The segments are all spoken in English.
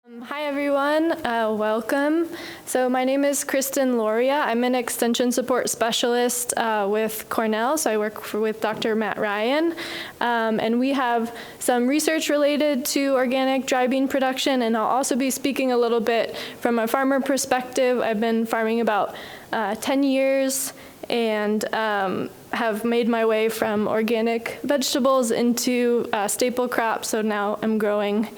Hi everyone, welcome. So my name is Kristen Loria. I'm an extension support specialist with Cornell, so I work with Dr. Matt Ryan. And we have some research related to organic dry bean production, and I'll also be speaking a little bit from a farmer perspective. I've been farming about 10 years and have made my way from organic vegetables into staple crops. So now I'm growing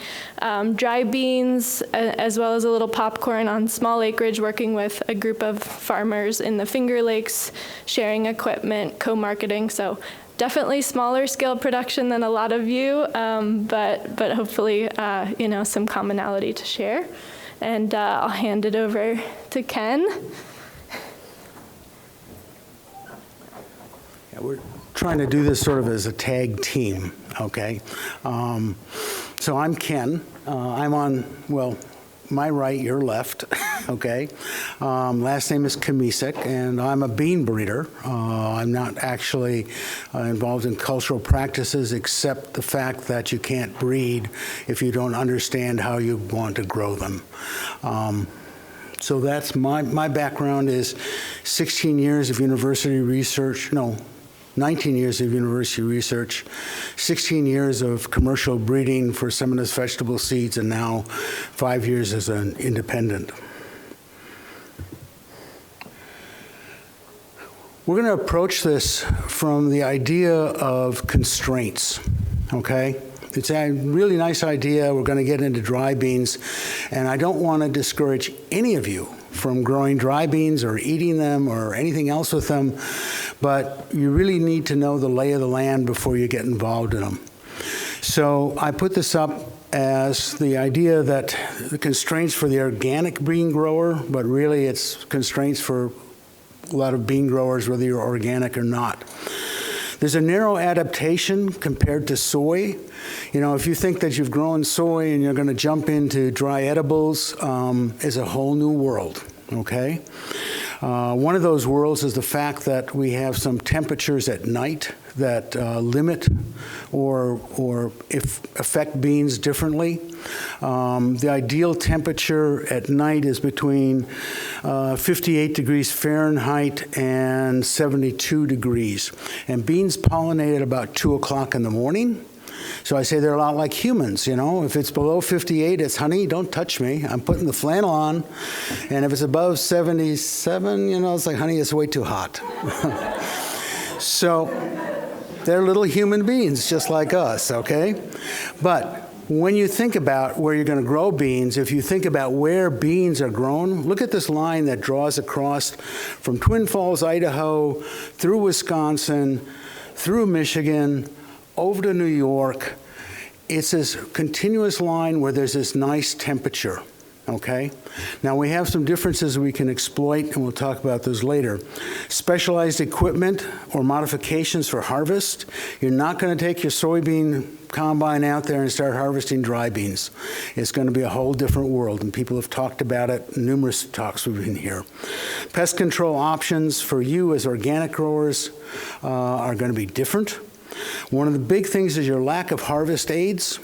dry beans as well as a little popcorn on small acreage, working with a group of farmers in the Finger Lakes, sharing equipment, co-marketing. So definitely smaller scale production than a lot of you, but hopefully some commonality to share. And I'll hand it over to Ken. Yeah, we're trying to do this sort of as a tag team, okay? So I'm Ken. I'm on, well, my right, your left, okay? Last name is Kmiecik, and I'm a bean breeder. I'm not actually involved in cultural practices, except the fact that you can't breed if you don't understand how you want to grow them. So that's my background is 16 years of university research, 19 years of university research, 16 years of commercial breeding for seminous vegetable seeds, and now 5 years as an independent. We're going to approach this from the idea of constraints, okay? It's a really nice idea. We're going to get into dry beans, and I don't want to discourage any of you from growing dry beans or eating them or anything else with them, but you really need to know the lay of the land before you get involved in them. So I put this up as the idea that the constraints for the organic bean grower, but really it's constraints for a lot of bean growers, whether you're organic or not. There's a narrow adaptation compared to soy. If you think that you've grown soy and you're going to jump into dry edibles, is a whole new world, okay? One of those worlds is the fact that we have some temperatures at night that limit or affect beans differently. The ideal temperature at night is between 58 degrees Fahrenheit and 72 degrees. And beans pollinate at about 2 o'clock in the morning. So I say they're a lot like humans, If it's below 58, it's honey, don't touch me. I'm putting the flannel on. And if it's above 77, it's like, honey, it's way too hot. So they're little human beings just like us, okay? But when you think about where you're going to grow beans, if you think about where beans are grown, look at this line that draws across from Twin Falls, Idaho, through Wisconsin, through Michigan, over to New York. It's this continuous line where there's this nice temperature, okay? Now we have some differences we can exploit, and we'll talk about those later. Specialized equipment or modifications for harvest. You're not going to take your soybean combine out there and start harvesting dry beans. It's going to be a whole different world, and people have talked about it, numerous talks we've been here. Pest control options for you as organic growers are going to be different. One of the big things is your lack of harvest aids.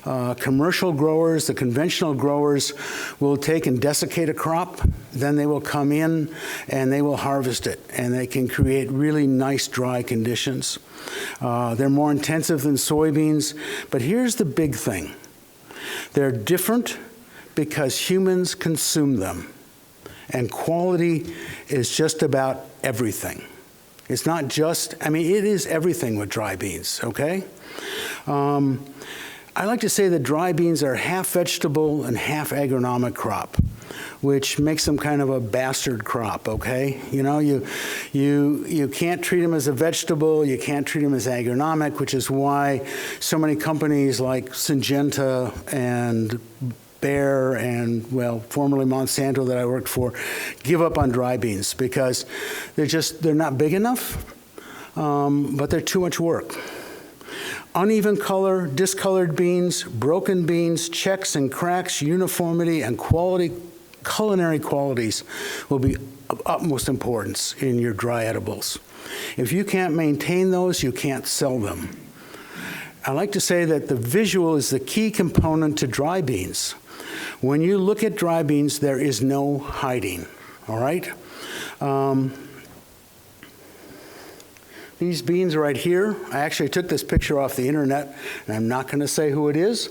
Commercial growers, the conventional growers, will take and desiccate a crop, then they will come in and they will harvest it, and they can create really nice dry conditions. They're more intensive than soybeans, but here's the big thing. They're different because humans consume them, and quality is just about everything. It's not just, it is everything with dry beans, okay? I like to say that dry beans are half vegetable and half agronomic crop, which makes them kind of a bastard crop, okay? You can't treat them as a vegetable, you can't treat them as agronomic, which is why so many companies like Syngenta and Bayer and, formerly Monsanto that I worked for, give up on dry beans because they're not big enough, but they're too much work. Uneven color, discolored beans, broken beans, checks and cracks, uniformity, and culinary qualities will be of utmost importance in your dry edibles. If you can't maintain those, you can't sell them. I like to say that the visual is the key component to dry beans. When you look at dry beans, there is no hiding, all right? These beans right here, I actually took this picture off the internet, and I'm not going to say who it is,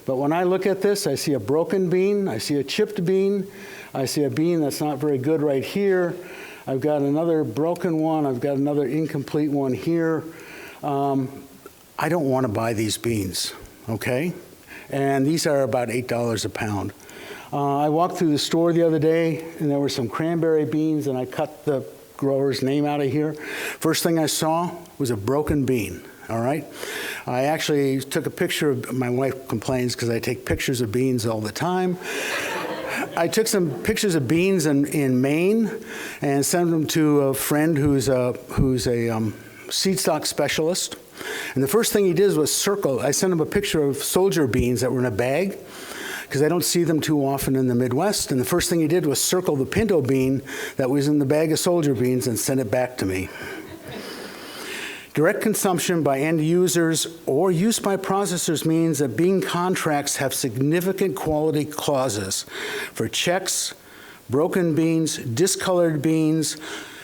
but when I look at this, I see a broken bean, I see a chipped bean, I see a bean that's not very good right here. I've got another broken one, I've got another incomplete one here. I don't want to buy these beans, okay? And these are about $8 a pound. I walked through the store the other day, and there were some cranberry beans, and I cut the grower's name out of here. First thing I saw was a broken bean, all right? I actually took a picture of, my wife complains because I take pictures of beans all the time. I took some pictures of beans in Maine and sent them to a friend who's a seed stock specialist. And the first thing he did was circle. I sent him a picture of soldier beans that were in a bag, because I don't see them too often in the Midwest. And the first thing he did was circle the pinto bean that was in the bag of soldier beans and send it back to me. Direct consumption by end users or use by processors means that bean contracts have significant quality clauses for checks, broken beans, discolored beans,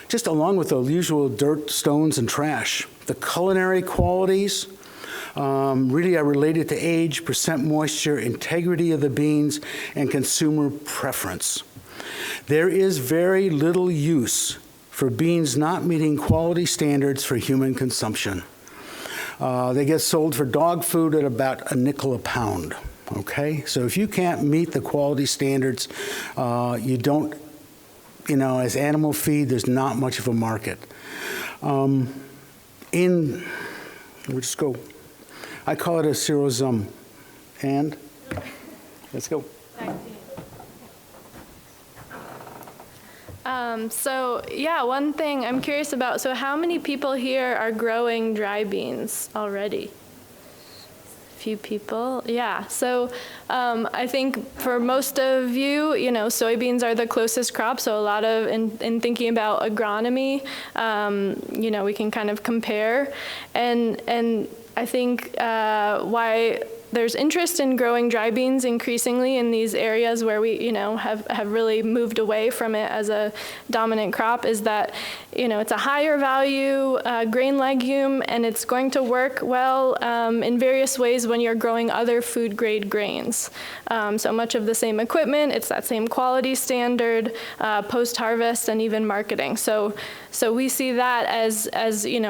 just along with the usual dirt, stones, and trash. The culinary qualities really are related to age, percent moisture, integrity of the beans, and consumer preference. There is very little use for beans not meeting quality standards for human consumption. They get sold for dog food at about a nickel a pound, okay? So if you can't meet the quality standards, you don't, as animal feed, there's not much of a market. We'll just go. I call it a zero-sum. And let's go. One thing I'm curious about, so how many people here are growing dry beans already? A few people, yeah. So I think for most of you, soybeans are the closest crop, so a lot of, in thinking about agronomy, we can kind of compare. And I think why there's interest in growing dry beans increasingly in these areas where we, have really moved away from it as a dominant crop is that, it's a higher value grain legume, and it's going to work well in various ways when you're growing other food grade grains. So much of the same equipment, it's that same quality standard, post-harvest, and even marketing. So we see that as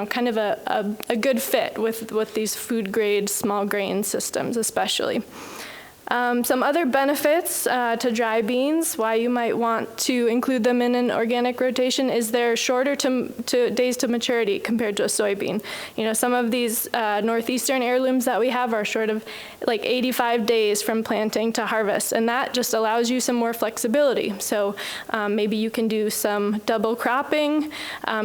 kind of a good fit with these food grade small grain systems especially. Some other benefits to dry beans, why you might want to include them in an organic rotation, is they're shorter to days to maturity compared to a soybean. Some of these northeastern heirlooms that we have are short of like 85 days from planting to harvest, and that just allows you some more flexibility. So maybe you can do some double cropping,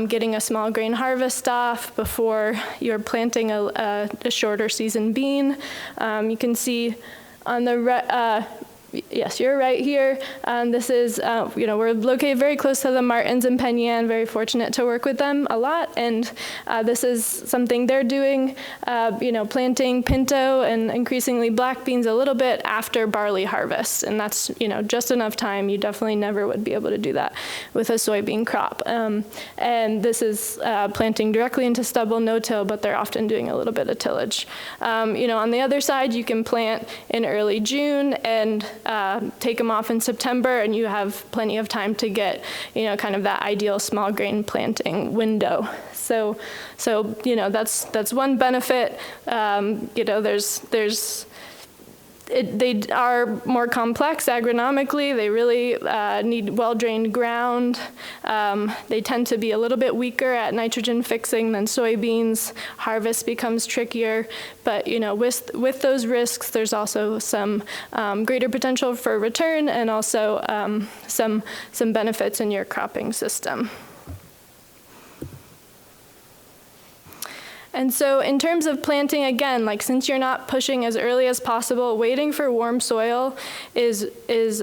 getting a small grain harvest off before you're planting a shorter season bean. You can see on the yes, you're right here. This is, we're located very close to the Martins and Penn Yan, very fortunate to work with them a lot. And this is something they're doing, planting pinto and increasingly black beans a little bit after barley harvest. And that's, just enough time. You definitely never would be able to do that with a soybean crop. And this is planting directly into stubble, no-till, but they're often doing a little bit of tillage. On the other side, you can plant in early June and take them off in September, and you have plenty of time to get, kind of that ideal small grain planting window. So that's one benefit. They are more complex agronomically. They really need well-drained ground. They tend to be a little bit weaker at nitrogen fixing than soybeans. Harvest becomes trickier, but with those risks, there's also some greater potential for return and also some benefits in your cropping system. And so in terms of planting, again, like since you're not pushing as early as possible, waiting for warm soil is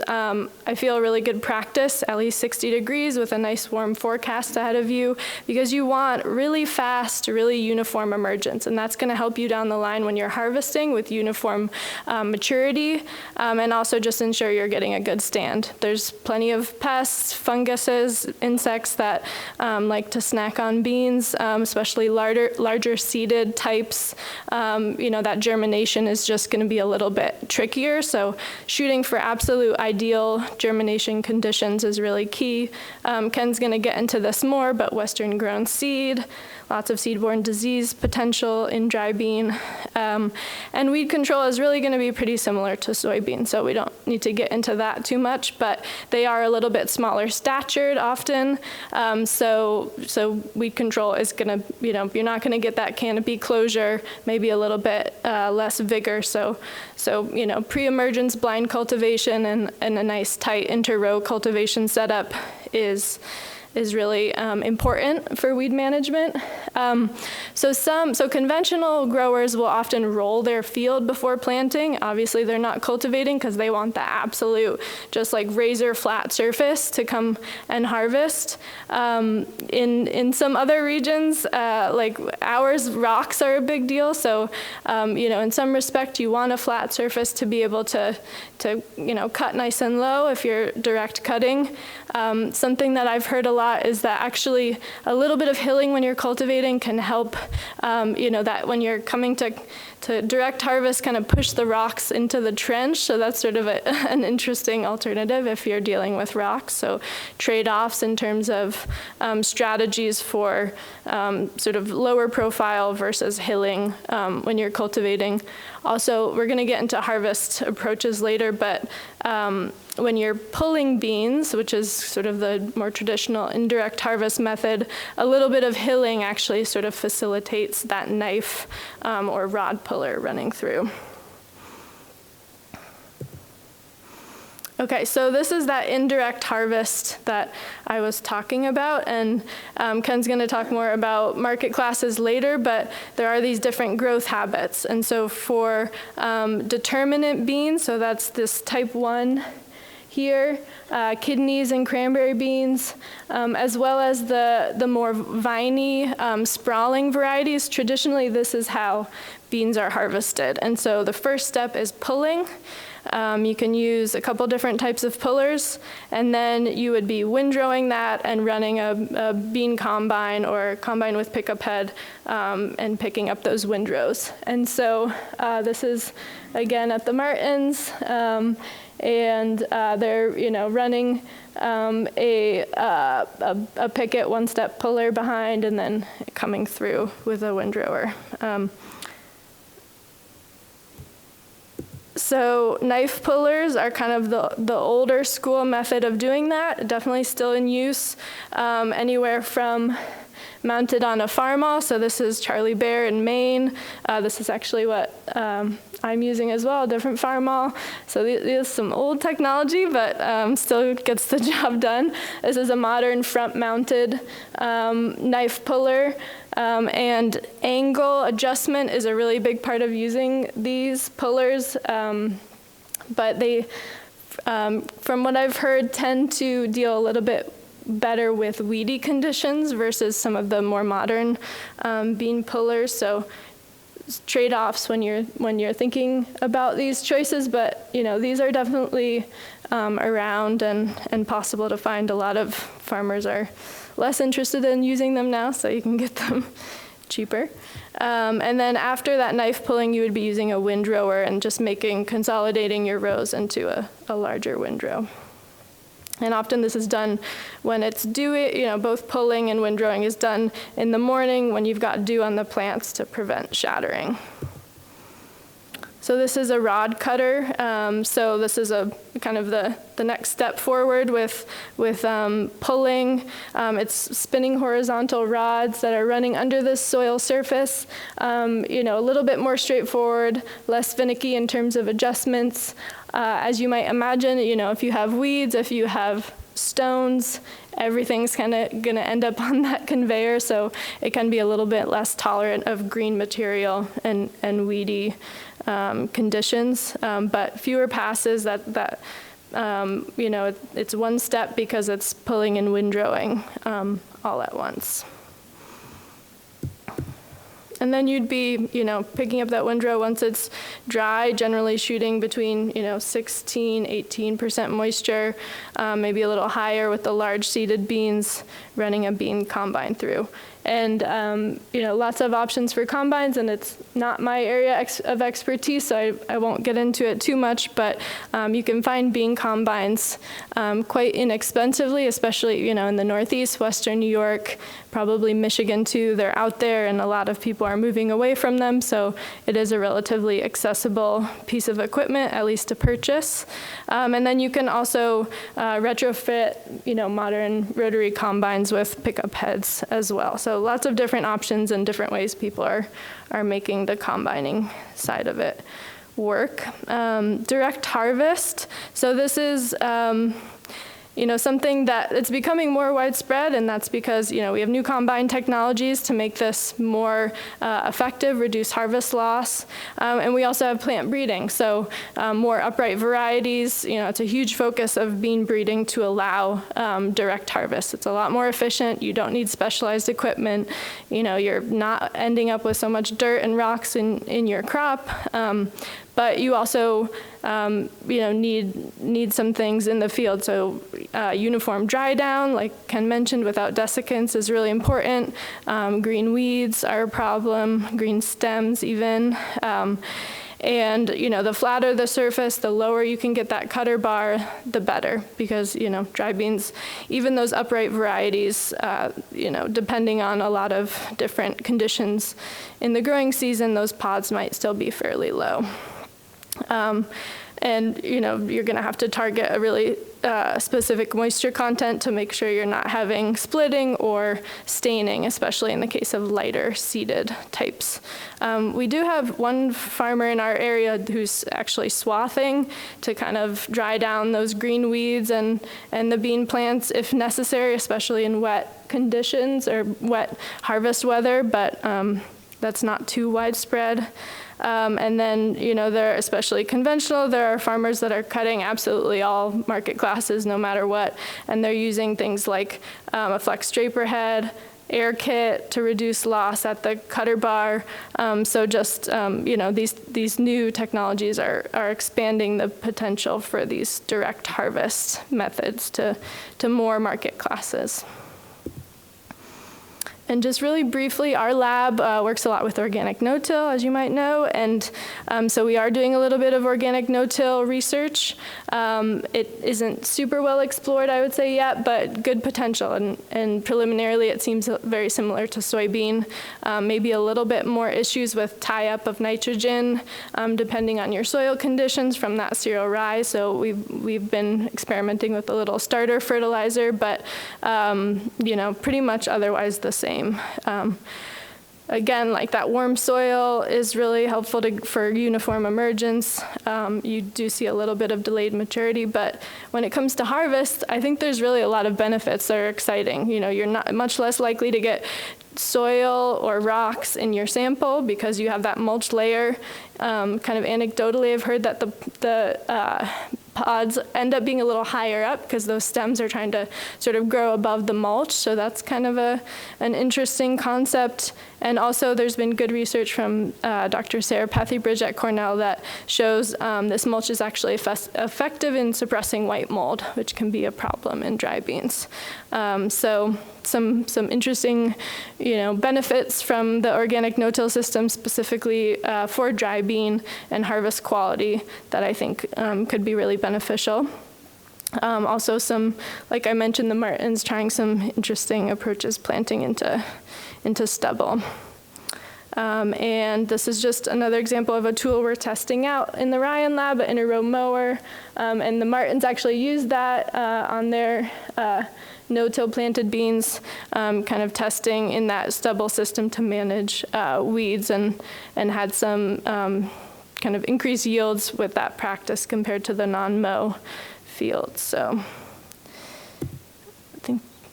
I feel, a really good practice, at least 60 degrees with a nice warm forecast ahead of you, because you want really fast, really uniform emergence. And that's going to help you down the line when you're harvesting with uniform maturity, and also just ensure you're getting a good stand. There's plenty of pests, funguses, insects that like to snack on beans, especially larger seeded types. That germination is just going to be a little bit trickier. So shooting for absolute ideal germination conditions is really key. Ken's going to get into this more, but Western grown seed, lots of seed-borne disease potential in dry bean. And weed control is really going to be pretty similar to soybean, so we don't need to get into that too much, but they are a little bit smaller statured often. So weed control is going to, you're not going to get that canopy closure, maybe a little bit less vigor. So pre-emergence blind cultivation and a nice tight inter-row cultivation setup is really important for weed management. So conventional growers will often roll their field before planting. Obviously, they're not cultivating because they want the absolute, just like razor flat surface to come and harvest. In some other regions, like ours, rocks are a big deal. So, in some respect, you want a flat surface to be able to cut nice and low if you're direct cutting. Something that I've heard a lot is that actually a little bit of hilling when you're cultivating can help, that when you're coming to direct harvest, kind of push the rocks into the trench. So that's sort of an interesting alternative if you're dealing with rocks. So trade-offs in terms of strategies for sort of lower profile versus hilling when you're cultivating. Also, we're going to get into harvest approaches later, but when you're pulling beans, which is sort of the more traditional indirect harvest method, a little bit of hilling actually sort of facilitates that knife or rod puller running through. Okay, so this is that indirect harvest that I was talking about, and Ken's going to talk more about market classes later, but there are these different growth habits. And so for determinate beans, so that's this type 1 here, kidneys and cranberry beans, as well as the more viney, sprawling varieties. Traditionally, this is how beans are harvested. And so the first step is pulling. You can use a couple different types of pullers, and then you would be windrowing that and running a bean combine or combine with pickup head and picking up those windrows. And so this is, again, at the Martins, and they're running a picket one-step puller behind and then coming through with a windrower. So knife pullers are kind of the older school method of doing that, definitely still in use anywhere from mounted on a farmall. So this is Charlie Bear in Maine. This is actually what I'm using as well, a different farmall. So this is some old technology, but still gets the job done. This is a modern front-mounted knife puller. And angle adjustment is a really big part of using these pullers. But they, from what I've heard, tend to deal a little bit better with weedy conditions versus some of the more modern bean pullers. So trade-offs when you're thinking about these choices, but these are definitely around and possible to find. A lot of farmers are less interested in using them now, so you can get them cheaper. And then after that knife pulling, you would be using a windrower and just consolidating your rows into a larger windrow. And often this is done when it's dewy, both pulling and windrowing is done in the morning when you've got dew on the plants to prevent shattering. So this is a rod cutter. So this is a kind of the next step forward with pulling. It's spinning horizontal rods that are running under this soil surface. A little bit more straightforward, less finicky in terms of adjustments. As you might imagine, if you have weeds, if you have stones, everything's kind of going to end up on that conveyor, so it can be a little bit less tolerant of green material and weedy conditions, but fewer passes. It's one step because it's pulling and windrowing all at once. And then you'd be, picking up that windrow once it's dry, generally shooting between, 16, 18% moisture, maybe a little higher with the large seeded beans, running a bean combine through. And, lots of options for combines, and it's not my area of expertise, so I won't get into it too much, but you can find bean combines quite inexpensively, especially, in the Northeast, Western New York, probably Michigan too. They're out there, and a lot of people are moving away from them, so it is a relatively accessible piece of equipment, at least to purchase. And then you can also retrofit, modern rotary combines with pickup heads as well. So lots of different options and different ways people are making the combining side of it work. Direct harvest. So this is something that it's becoming more widespread, and that's because, we have new combine technologies to make this more effective, reduce harvest loss, and we also have plant breeding. So more upright varieties, it's a huge focus of bean breeding to allow direct harvest. It's a lot more efficient. You don't need specialized equipment. You're not ending up with so much dirt and rocks in your crop. But you also, need some things in the field. So uniform dry down, like Ken mentioned, without desiccants is really important. Green weeds are a problem, green stems even. And, the flatter the surface, the lower you can get that cutter bar, the better. Because, dry beans, even those upright varieties, depending on a lot of different conditions in the growing season, those pods might still be fairly low. And you're going to have to target a really specific moisture content to make sure you're not having splitting or staining, especially in the case of lighter seeded types. We do have one farmer in our area who's actually swathing to kind of dry down those green weeds and the bean plants if necessary, especially in wet conditions or wet harvest weather, but that's not too widespread. And then, they're especially conventional. There are farmers that are cutting absolutely all market classes, no matter what, and they're using things like a flex draper head, air kit to reduce loss at the cutter bar. So just, these new technologies are expanding the potential for these direct harvest methods to more market classes. And just really briefly, our lab works a lot with organic no-till, as you might know, and so we are doing a little bit of organic no-till research. It isn't super well explored, I would say, yet, but good potential, and preliminarily it seems very similar to soybean. Maybe a little bit more issues with tie-up of nitrogen, depending on your soil conditions from that cereal rye, so we've been experimenting with a little starter fertilizer, but pretty much otherwise the same. Again, like that warm soil is really helpful for uniform emergence. You do see a little bit of delayed maturity, but when it comes to harvest, I think there's really a lot of benefits that are exciting. You're not much less likely to get soil or rocks in your sample because you have that mulch layer. Kind of anecdotally, I've heard that the pods end up being a little higher up because those stems are trying to sort of grow above the mulch. So that's kind of an interesting concept. And also there's been good research from Dr. Sarah Pethybridge at Cornell that shows this mulch is actually effective in suppressing white mold, which can be a problem in dry beans. So some interesting, benefits from the organic no-till system specifically for dry bean and harvest quality that I think could be really beneficial. Also some, like I mentioned, the martins trying some interesting approaches planting into stubble. And this is just another example of a tool we're testing out in the Ryan lab, an inter-row mower. And the martins actually used that on their no-till planted beans, kind of testing in that stubble system to manage weeds and had some kind of increased yields with that practice compared to the non-mow fields. So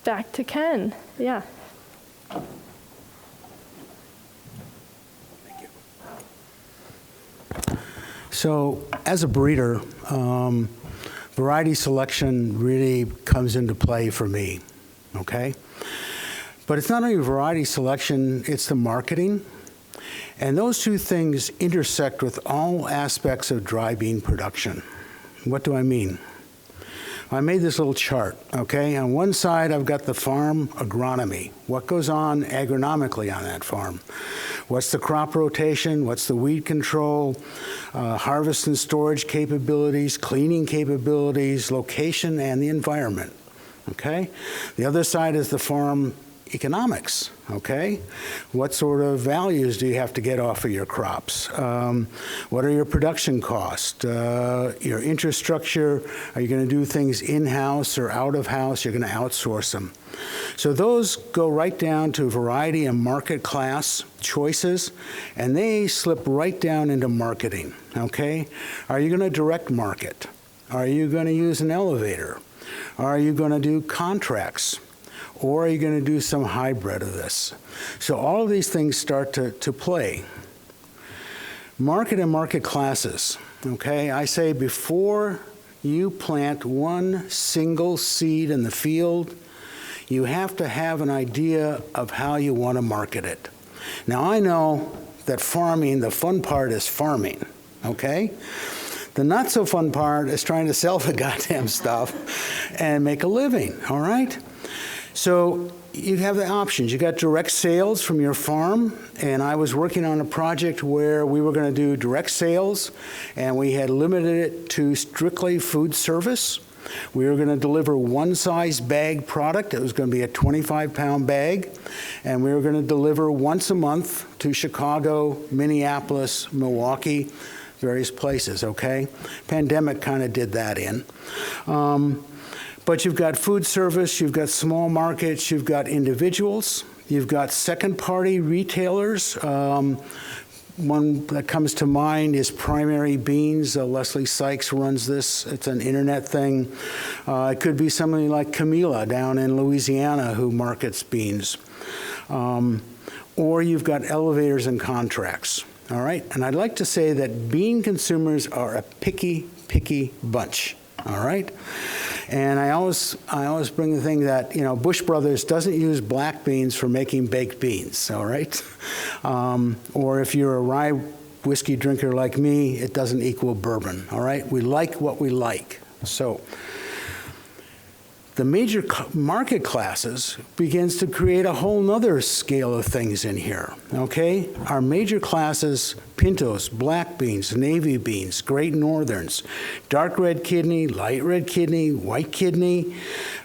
back to Ken. Yeah. So as a breeder, variety selection really comes into play for me, okay? But it's not only variety selection, it's the marketing. And those two things intersect with all aspects of dry bean production. What do I mean? I made this little chart, okay? On one side, I've got the farm agronomy. What goes on agronomically on that farm? What's the crop rotation? What's the weed control? Harvest and storage capabilities, cleaning capabilities, location, and the environment, okay? The other side is the farm economics, okay? What sort of values do you have to get off of your crops? What are your production costs? Your infrastructure, are you going to do things in-house or out-of-house? You're going to outsource them. So those go right down to variety and market class choices, and they slip right down into marketing, okay? Are you going to direct market? Are you going to use an elevator? Are you going to do contracts? Or are you going to do some hybrid of this? So all of these things start to play. Market and market classes, okay? I say before you plant one single seed in the field, you have to have an idea of how you want to market it. Now I know that farming, the fun part is farming, okay? The not so fun part is trying to sell the goddamn stuff and make a living, all right? So you have the options. You got direct sales from your farm, and I was working on a project where we were going to do direct sales, and we had limited it to strictly food service. We were going to deliver one size bag product. It was going to be a 25-pound bag, and we were going to deliver once a month to Chicago, Minneapolis, Milwaukee, various places, okay? Pandemic kind of did that in. But you've got food service, you've got small markets, you've got individuals, you've got second-party retailers. One that comes to mind is Primary Beans. Leslie Sykes runs this. It's an internet thing. It could be somebody like Kmiecik down in Louisiana who markets beans. Or you've got elevators and contracts, all right? And I'd like to say that bean consumers are a picky, picky bunch, all right? And I always bring the thing that, you know, Bush Brothers doesn't use black beans for making baked beans, all right? Or if you're a rye whiskey drinker like me, it doesn't equal bourbon, all right? We like what we like. So the major market classes begins to create a whole nother scale of things in here, okay? Our major classes, pintos, black beans, navy beans, great northerns, dark red kidney, light red kidney, white kidney,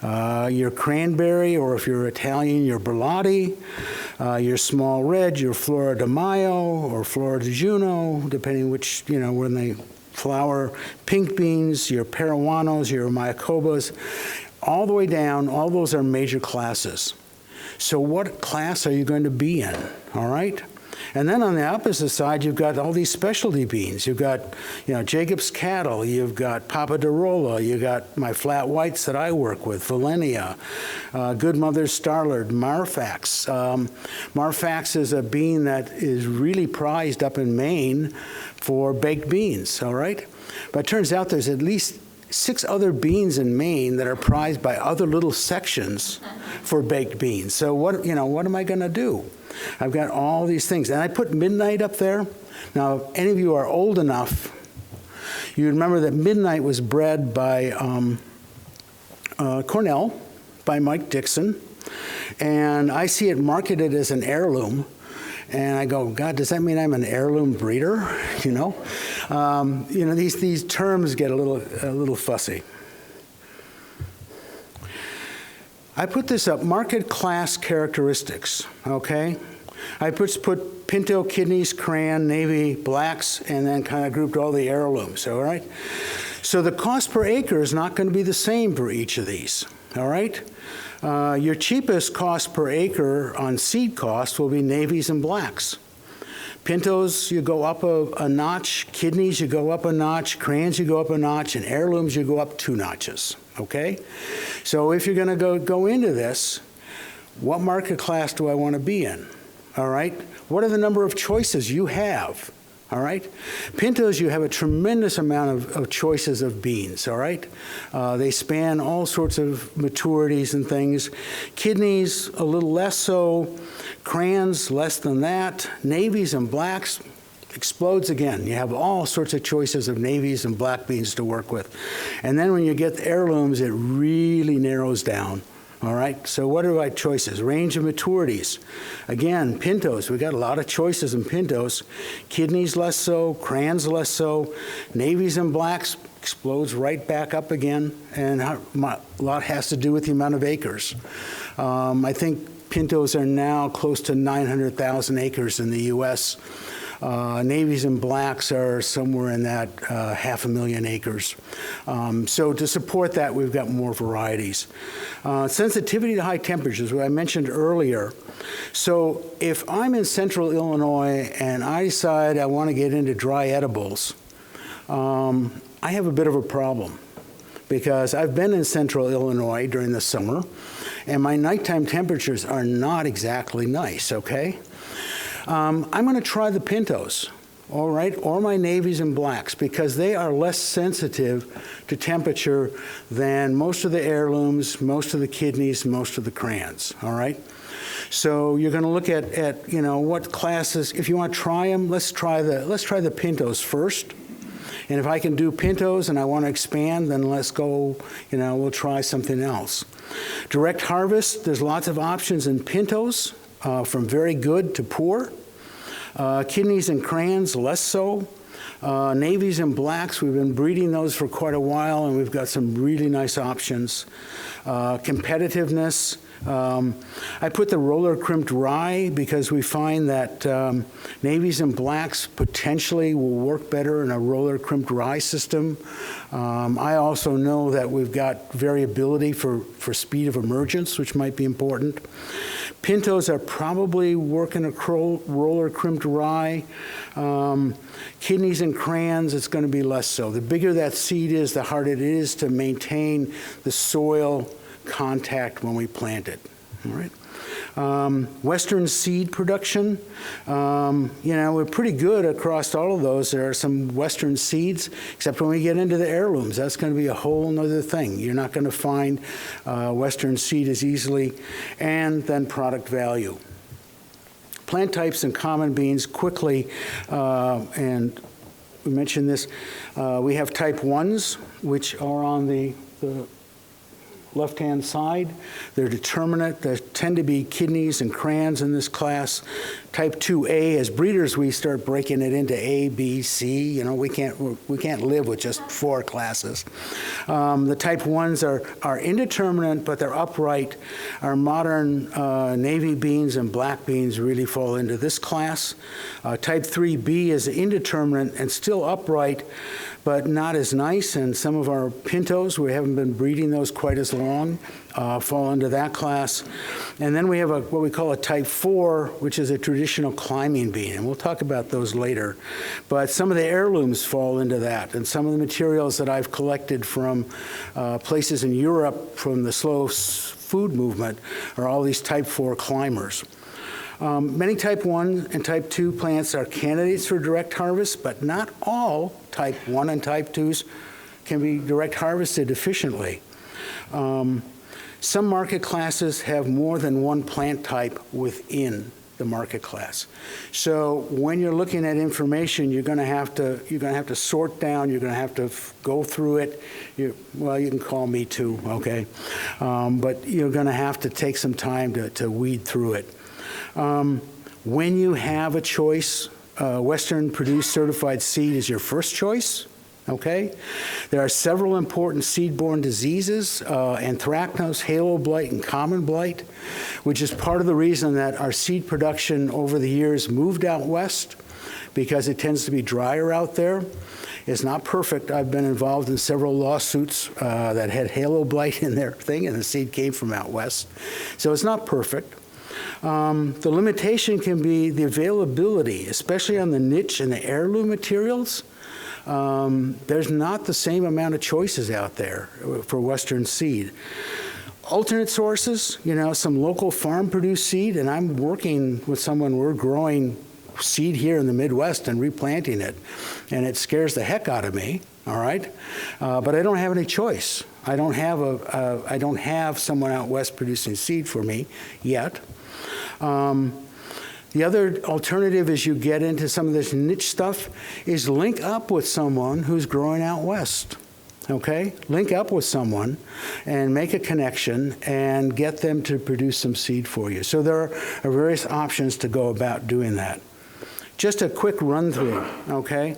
your cranberry, or if you're Italian, your Berlotti, your small red, your Flora de Mayo or Flora de Juno, depending which, you know, when they flower, pink beans, your Peruanos, your Mayacobas, all the way down, all those are major classes. So what class are you going to be in, all right? And then on the opposite side, you've got all these specialty beans. You've got, you know, Jacob's Cattle, you've got Papa Darola, you've got my flat whites that I work with, Valenia, Good Mother Starlard, Marfax. Marfax is a bean that is really prized up in Maine for baked beans, all right? But it turns out there's at least 6 other beans in Maine that are prized by other little sections for baked beans. So what am I going to do? I've got all these things. And I put Midnight up there. Now, if any of you are old enough, you remember that Midnight was bred by Cornell, by Mike Dixon. And I see it marketed as an heirloom. And I go, God, does that mean I'm an heirloom breeder? You know, these terms get a little fussy. I put this up, market class characteristics, okay? I put pinto, kidneys, cran, navy, blacks, and then kind of grouped all the heirlooms, all right? So the cost per acre is not going to be the same for each of these, all right? Your cheapest cost per acre on seed cost will be navies and blacks. Pintos, you go up a notch. Kidneys, you go up a notch. Crayons, you go up a notch. And heirlooms, you go up 2 notches, okay? So if you're going to go into this, what market class do I want to be in, all right? What are the number of choices you have, all right? Pintos, you have a tremendous amount of choices of beans, all right? They span all sorts of maturities and things. Kidneys, a little less so. Crayons, less than that. Navies and blacks, explodes again. You have all sorts of choices of navies and black beans to work with. And then when you get the heirlooms, it really narrows down. All right, so what are my choices? Range of maturities. Again, pintos, we got a lot of choices in pintos. Kidneys less so, crayons less so. Navies and blacks explodes right back up again, and a lot has to do with the amount of acres. I think pintos are now close to 900,000 acres in the U.S. Navies and blacks are somewhere in that 500,000 acres. So to support that, we've got more varieties. Sensitivity to high temperatures, what I mentioned earlier. So if I'm in central Illinois and I decide I want to get into dry edibles, I have a bit of a problem because I've been in central Illinois during the summer and my nighttime temperatures are not exactly nice, okay? I'm going to try the pintos, all right, or my navies and blacks because they are less sensitive to temperature than most of the heirlooms, most of the kidneys, most of the crayons, all right? So you're going to look at you know, what classes, if you want to try them, let's try the pintos first. And if I can do pintos and I want to expand, then let's go, you know, we'll try something else. Direct harvest, there's lots of options in pintos. From very good to poor. Kidneys and crayons, less so. Navies and blacks, we've been breeding those for quite a while, and we've got some really nice options. Competitiveness, I put the roller crimped rye because we find that navies and blacks potentially will work better in a roller crimped rye system. I also know that we've got variability for speed of emergence, which might be important. Pintos are probably working a roller crimped rye. Kidneys and crayons, it's going to be less so. The bigger that seed is, the harder it is to maintain the soil contact when we plant it. All right. Western seed production, you know, we're pretty good across all of those. There are some Western seeds, except when we get into the heirlooms, that's going to be a whole nother thing. You're not going to find Western seed as easily, and then product value. Plant types and common beans quickly, and we mentioned this, we have type 1s, which are on the left-hand side. They're determinate. There tend to be kidneys and crayons in this class. Type 2A, as breeders, we start breaking it into A, B, C. You know, we can't live with just 4 classes. The type 1s are indeterminate, but they're upright. Our modern navy beans and black beans really fall into this class. Type 3B is indeterminate and still upright, but not as nice, and some of our pintos, we haven't been breeding those quite as long, fall into that class. And then we have what we call a type 4, which is a traditional climbing bean, and we'll talk about those later. But some of the heirlooms fall into that, and some of the materials that I've collected from places in Europe from the slow food movement are all these type 4 climbers. Many type 1 and type 2 plants are candidates for direct harvest, but not all type 1 and type 2s can be direct harvested efficiently. Some market classes have more than one plant type within the market class. So when you're looking at information, you're going to have to sort down. You're going to have to go through it. Well, you can call me too, okay? But you're going to have to take some time to weed through it. When you have a choice, Western produced certified seed is your first choice. Okay? There are several important seed-borne diseases, anthracnose, halo blight, and common blight, which is part of the reason that our seed production over the years moved out west, because it tends to be drier out there. It's not perfect. I've been involved in several lawsuits that had halo blight in their thing, and the seed came from out west. So it's not perfect. The limitation can be the availability, especially on the niche and the heirloom materials. There's not the same amount of choices out there for Western seed. Alternate sources, some local farm-produced seed, and I'm working with someone, we're growing seed here in the Midwest and replanting it, and it scares the heck out of me, all right? But I don't have any choice. I don't have someone out west producing seed for me yet. The other alternative as you get into some of this niche stuff is link up with someone who's growing out west. Okay? Link up with someone and make a connection and get them to produce some seed for you. So there are various options to go about doing that. Just a quick run through, okay?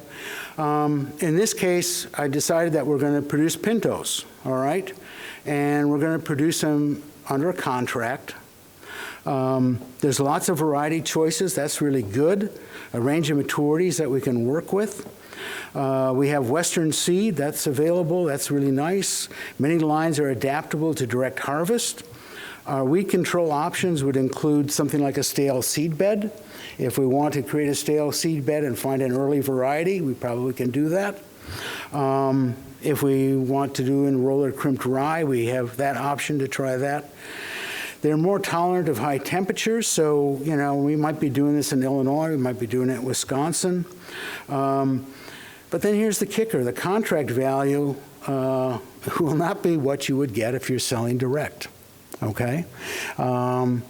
In this case, I decided that we're going to produce pintos, all right? And we're going to produce them under a contract. There's lots of variety choices. That's really good. A range of maturities that we can work with. We have Western seed that's available. That's really nice. Many lines are adaptable to direct harvest. Our weed control options would include something like a stale seed bed. If we want to create a stale seed bed and find an early variety, we probably can do that. If we want to do in roller crimped rye, we have that option to try that. They're more tolerant of high temperatures, so we might be doing this in Illinois, we might be doing it in Wisconsin. But then here's the kicker: the contract value will not be what you would get if you're selling direct. Okay, and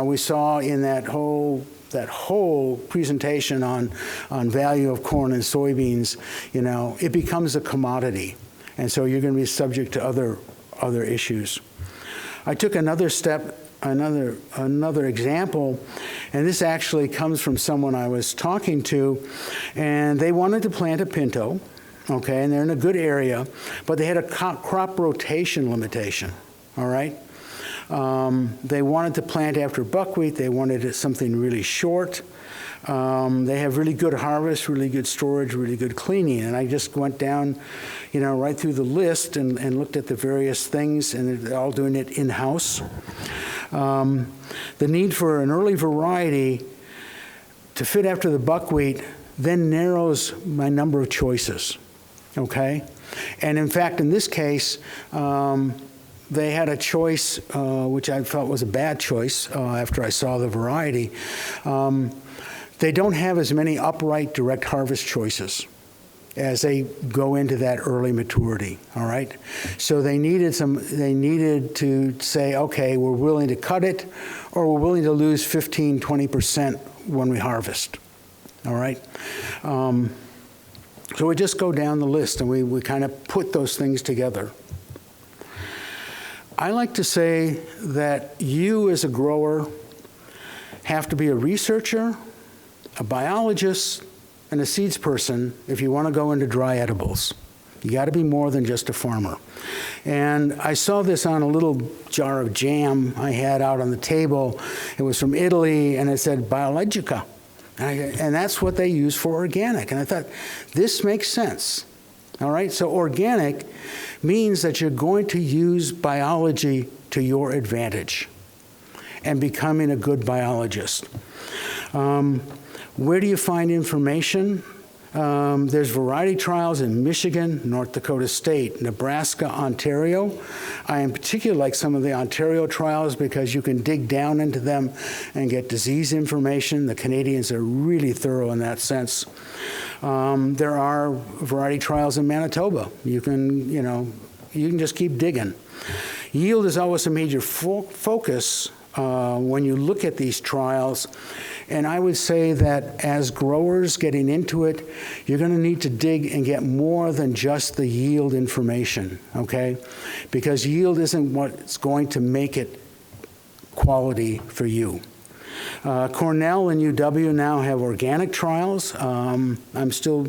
we saw in that whole presentation on value of corn and soybeans, it becomes a commodity, and so you're going to be subject to other issues. I took another step, another example, and this actually comes from someone I was talking to, and they wanted to plant a pinto, okay, and they're in a good area, but they had a crop rotation limitation, all right? They wanted to plant after buckwheat. They wanted something really short. They have really good harvest, really good storage, really good cleaning. And I just went down, right through the list and looked at the various things, and they're all doing it in-house. The need for an early variety to fit after the buckwheat then narrows my number of choices, okay? And in fact, in this case, they had a choice, which I felt was a bad choice after I saw the variety. They don't have as many upright direct harvest choices as they go into that early maturity, all right? So they needed to say, okay, we're willing to cut it, or we're willing to lose 15, 20% when we harvest, all right? So we just go down the list and we kind of put those things together. I like to say that you as a grower have to be a researcher, a biologist, and a seeds person if you want to go into dry edibles. You got to be more than just a farmer. And I saw this on a little jar of jam I had out on the table. It was from Italy, and it said Biologica. And that's what they use for organic. And I thought, this makes sense. All right, so organic means that you're going to use biology to your advantage and becoming a good biologist. Where do you find information? There's variety trials in Michigan, North Dakota State, Nebraska, Ontario. I in particular like some of the Ontario trials because you can dig down into them and get disease information. The Canadians are really thorough in that sense. There are variety trials in Manitoba. You can just keep digging. Yield is always a major focus when you look at these trials. And I would say that as growers getting into it, you're going to need to dig and get more than just the yield information, okay? Because yield isn't what's going to make it quality for you. Cornell and UW now have organic trials. I'm still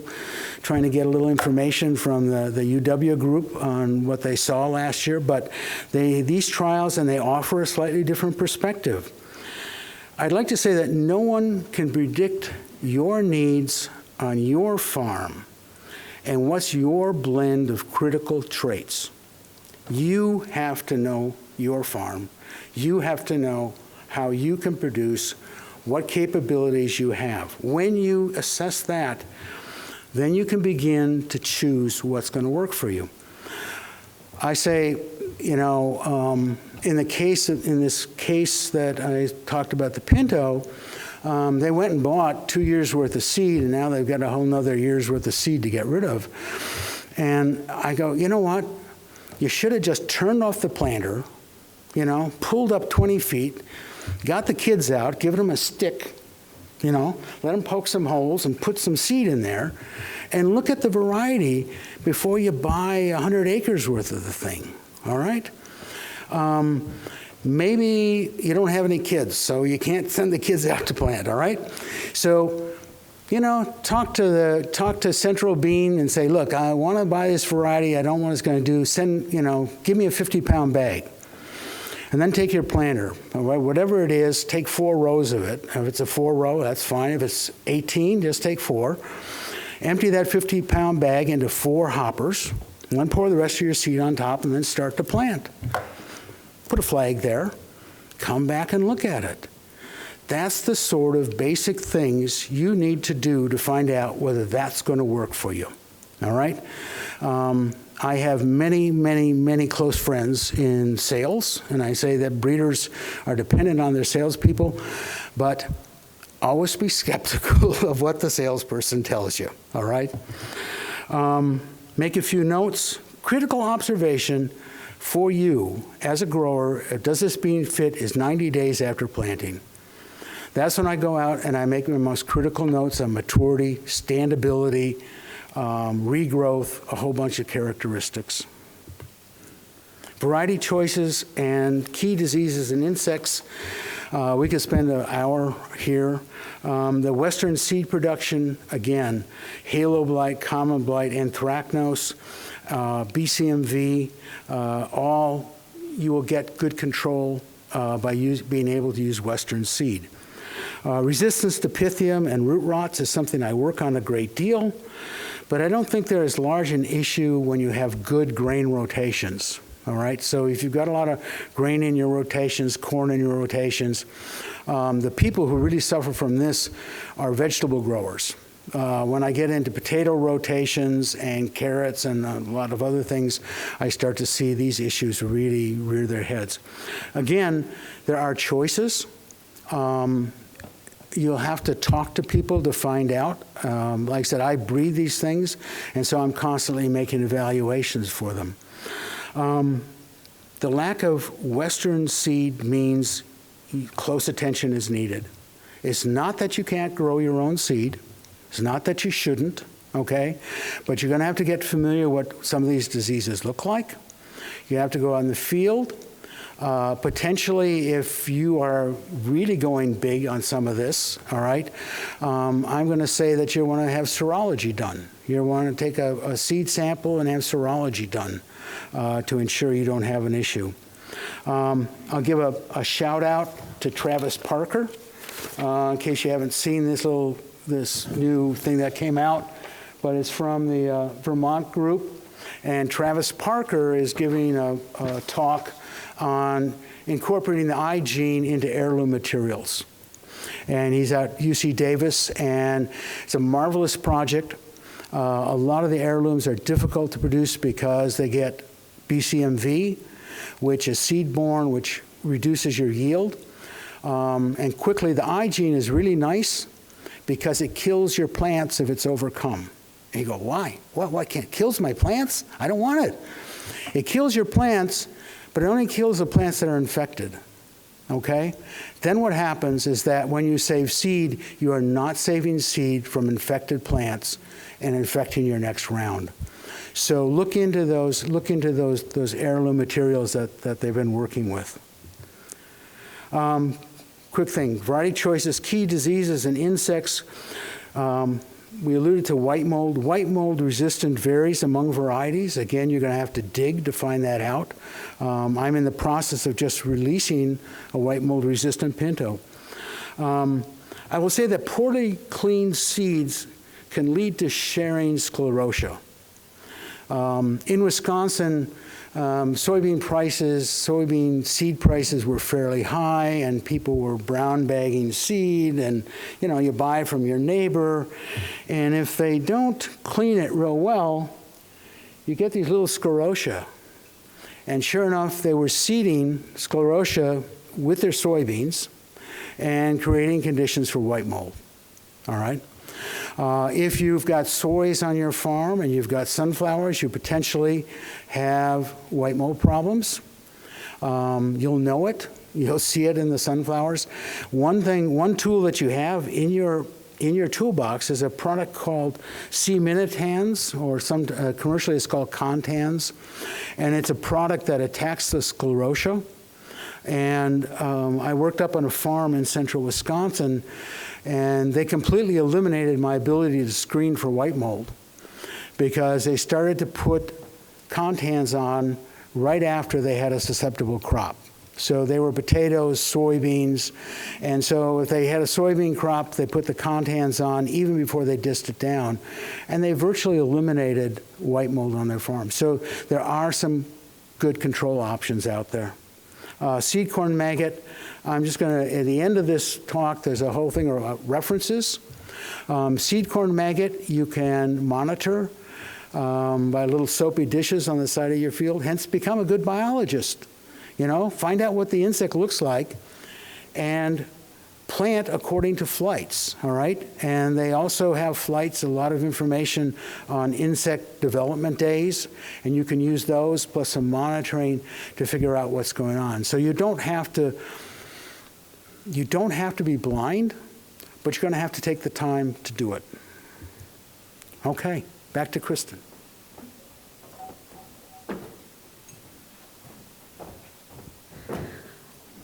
trying to get a little information from the UW group on what they saw last year, but these trials, and they offer a slightly different perspective. I'd like to say that no one can predict your needs on your farm and what's your blend of critical traits. You have to know your farm. You have to know how you can produce, what capabilities you have. When you assess that, then you can begin to choose what's going to work for you. I say, you know, in this case that I talked about, the Pinto, they went and bought 2 years worth of seed, and now they've got a whole nother year's worth of seed to get rid of. And I go, you know what? You should have just turned off the planter, you know, pulled up 20 feet, got the kids out, given them a stick, you know, let them poke some holes and put some seed in there, and look at the variety before you buy 100 acres worth of the thing, all right? Maybe you don't have any kids, so you can't send the kids out to plant, all right? So, you know, talk to Central Bean and say, look, I want to buy this variety. I don't know what it's going to do. Send, you know, give me a 50-pound bag. And then take your planter, all right? Whatever it is, take 4 rows of it. If it's a 4-row, that's fine. If it's 18, just take 4. Empty that 50-pound bag into 4 hoppers, and then pour the rest of your seed on top, and then start to plant. Put a flag there. Come back and look at it. That's the sort of basic things you need to do to find out whether that's going to work for you, all right? I have many, many, many close friends in sales, and I say that breeders are dependent on their salespeople, but always be skeptical of what the salesperson tells you, all right? Make a few notes. Critical observation for you as a grower, does this bean fit, is 90 days after planting. That's when I go out and I make my most critical notes on maturity, standability, regrowth, a whole bunch of characteristics. Variety choices and key diseases and insects. We could spend an hour here. The western seed production, again, halo blight, common blight, anthracnose, BCMV, all you will get good control by being able to use western seed. Resistance to Pythium and root rots is something I work on a great deal, but I don't think they're as large an issue when you have good grain rotations. All right, so if you've got a lot of grain in your rotations, corn in your rotations, the people who really suffer from this are vegetable growers. When I get into potato rotations and carrots and a lot of other things, I start to see these issues really rear their heads. Again, there are choices. You'll have to talk to people to find out. Like I said, I breed these things, and so I'm constantly making evaluations for them. The lack of western seed means close attention is needed. It's not that you can't grow your own seed. It's not that you shouldn't, okay? But you're going to have to get familiar what some of these diseases look like. You have to go on the field. Potentially, if you are really going big on some of this, all right, I'm going to say that you want to have serology done. You want to take a seed sample and have serology done to ensure you don't have an issue. I'll give a shout out to Travis Parker, in case you haven't seen this new thing that came out, but it's from the Vermont group. And Travis Parker is giving a talk on incorporating the I gene into heirloom materials. And he's at UC Davis, and it's a marvelous project. A lot of the heirlooms are difficult to produce because they get BCMV, which is seed-borne, which reduces your yield. And quickly, the I gene is really nice because it kills your plants if it's overcome. And you go, why? Why can't it kills my plants? I don't want it. It kills your plants, but it only kills the plants that are infected, okay? Then what happens is that when you save seed, you are not saving seed from infected plants and infecting your next round. So look into those heirloom materials that they've been working with. Quick thing, variety choices, key diseases and insects. We alluded to white mold. White mold resistant varies among varieties. Again, you're going to have to dig to find that out. I'm in the process of just releasing a white mold resistant Pinto. I will say that poorly cleaned seeds can lead to sharing sclerotia. In Wisconsin, soybean seed prices were fairly high, and people were brown bagging seed, and you buy from your neighbor, and if they don't clean it real well, you get these little sclerotia. And sure enough, they were seeding sclerotia with their soybeans and creating conditions for white mold. All right? If you've got soys on your farm and you've got sunflowers, you potentially have white mold problems. You'll know it. You'll see it in the sunflowers. One tool that you have in your toolbox is a product called C-Minitans, or commercially it's called Contans, and it's a product that attacks the sclerotia. And I worked up on a farm in central Wisconsin, and they completely eliminated my ability to screen for white mold because they started to put Contans on right after they had a susceptible crop. So they were potatoes, soybeans, and so if they had a soybean crop, they put the Contans on even before they dissed it down, and they virtually eliminated white mold on their farm. So there are some good control options out there. Seed corn maggot, I'm just going to, at the end of this talk, there's a whole thing about references. Seed corn maggot you can monitor by little soapy dishes on the side of your field, hence become a good biologist. Find out what the insect looks like and plant according to flights, all right? And they also have flights, a lot of information on insect development days, and you can use those plus some monitoring to figure out what's going on. So you don't have to be blind, but you're going to have to take the time to do it. Okay, back to Kristen.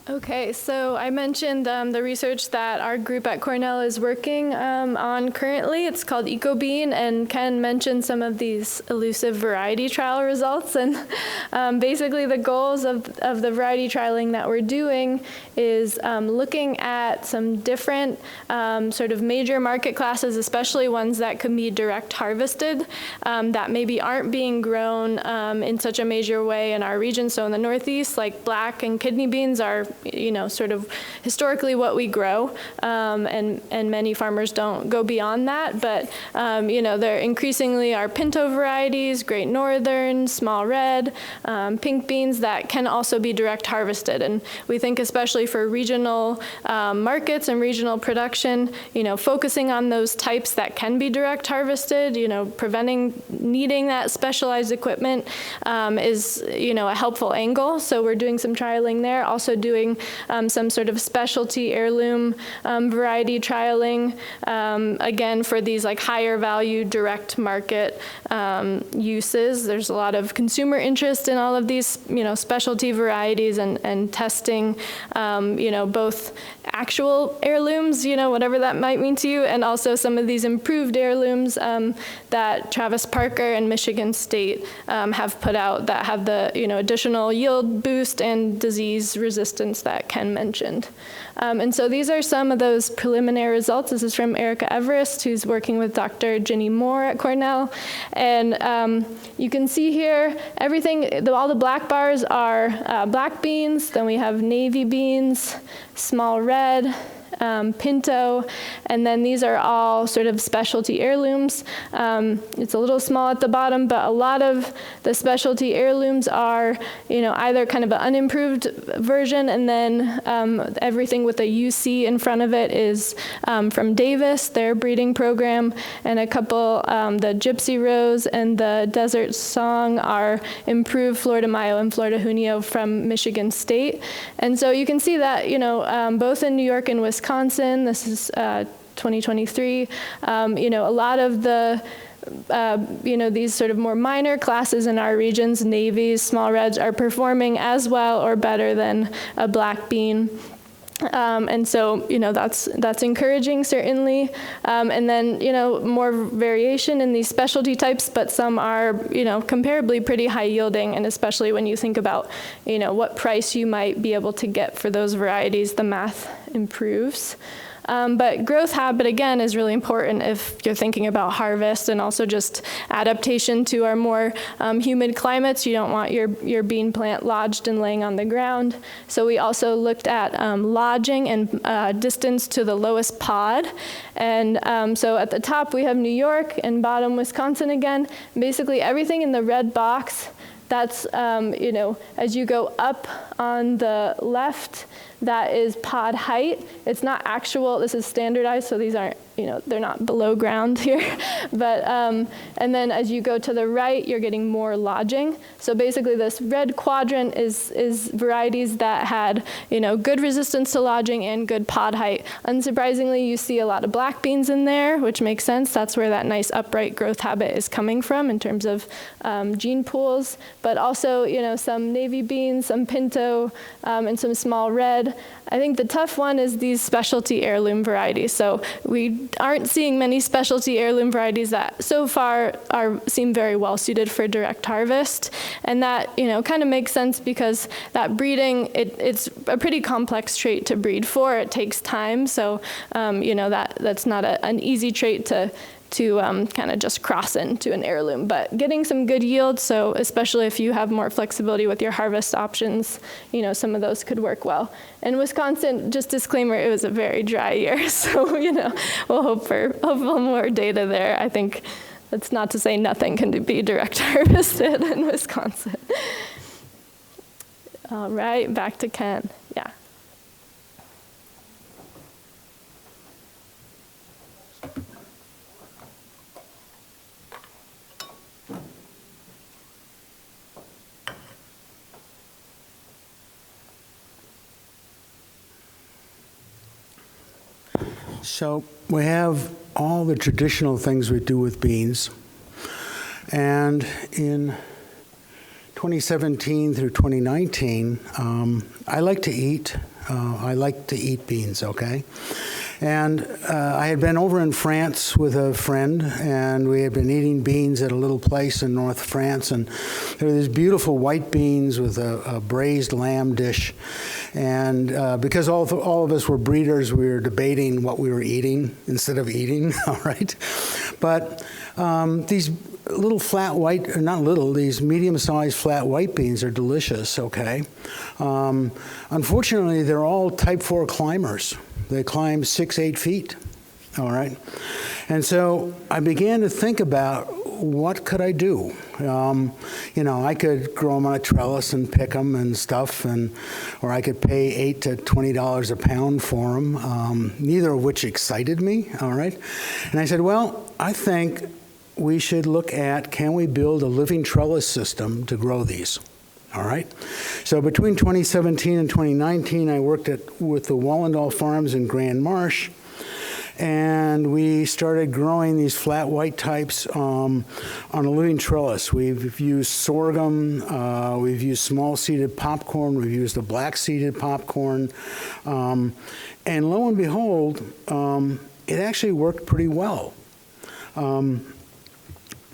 Okay, so I mentioned the research that our group at Cornell is working on currently. It's called EcoBean, and Ken mentioned some of these elusive variety trial results. And basically the goals of the variety trialing that we're doing is looking at some different sort of major market classes, especially ones that can be direct harvested, that maybe aren't being grown in such a major way in our region. So in the Northeast, like black and kidney beans are sort of historically what we grow, and many farmers don't go beyond that, but there increasingly are pinto varieties, Great Northern, small red, pink beans that can also be direct harvested. And we think especially for regional markets and regional production, focusing on those types that can be direct harvested, preventing needing that specialized equipment is a helpful angle. So we're doing some trialing there, also doing some sort of specialty heirloom variety trialing, again, for these like higher value direct market uses. There's a lot of consumer interest in all of these, specialty varieties and testing, both actual heirlooms, whatever that might mean to you, and also some of these improved heirlooms that Travis Parker and Michigan State have put out that have the, additional yield boost and disease resistance that Ken mentioned. And so these are some of those preliminary results. This is from Erica Everest, who's working with Dr. Inom Mower at Cornell. And you can see here, all the black bars are black beans, then we have navy beans, small red, pinto, and then these are all sort of specialty heirlooms. It's a little small at the bottom, but a lot of the specialty heirlooms are, either kind of an unimproved version, and then everything with a UC in front of it is from Davis, their breeding program, and a couple, the Gypsy Rose and the Desert Song are improved Florida Mayo and Florida Junio from Michigan State. And so you can see that, both in New York and Wisconsin, this is 2023, a lot of the these sort of more minor classes in our regions, navies, small reds, are performing as well or better than a black bean. And so, that's encouraging, certainly. And then, more variation in these specialty types, but some are, comparably pretty high yielding. And especially when you think about, what price you might be able to get for those varieties, the math improves. But growth habit, again, is really important if you're thinking about harvest and also just adaptation to our more humid climates. You don't want your bean plant lodged and laying on the ground. So we also looked at lodging and distance to the lowest pod. And so at the top we have New York and bottom Wisconsin again. Basically everything in the red box, that's, as you go up on the left, that is pod height. It's not actual, this is standardized, so these aren't, they're not below ground here. But, and then as you go to the right, you're getting more lodging. So basically this red quadrant is varieties that had, good resistance to lodging and good pod height. Unsurprisingly, you see a lot of black beans in there, which makes sense. That's where that nice upright growth habit is coming from in terms of gene pools. But also, some navy beans, some pinto, and some small red. I think the tough one is these specialty heirloom varieties. So we aren't seeing many specialty heirloom varieties that so far seem very well suited for direct harvest. And that, kind of makes sense because that breeding, it's a pretty complex trait to breed for. It takes time. So, that's not an easy trait to kind of just cross into an heirloom, but getting some good yield. So especially if you have more flexibility with your harvest options, some of those could work well. And Wisconsin, just disclaimer, it was a very dry year. So, we'll hope for more data there. I think that's not to say nothing can be direct harvested in Wisconsin. All right, back to Ken. Yeah. So we have all the traditional things we do with beans. And in 2017 through 2019, I like to eat. Beans, okay? And I had been over in France with a friend, and we had been eating beans at a little place in North France, and there were these beautiful white beans with a braised lamb dish. And because all of us were breeders, we were debating what we were eating instead of eating, all right? But these little flat white, or not little, these medium-sized flat white beans are delicious, okay? Unfortunately, they're all type 4 climbers. They climb 6-8 feet, all right? And so I began to think about what could I do? I could grow them on a trellis and pick them and stuff, or I could pay $8 to $20 a pound for them, neither of which excited me, all right? And I said, well, I think we should look at, can we build a living trellis system to grow these? All right. So between 2017 and 2019, I worked with the Wallendal Farms in Grand Marsh, and we started growing these flat white types on a living trellis. We've used sorghum, we've used small-seeded popcorn, we've used a black-seeded popcorn, and lo and behold, it actually worked pretty well.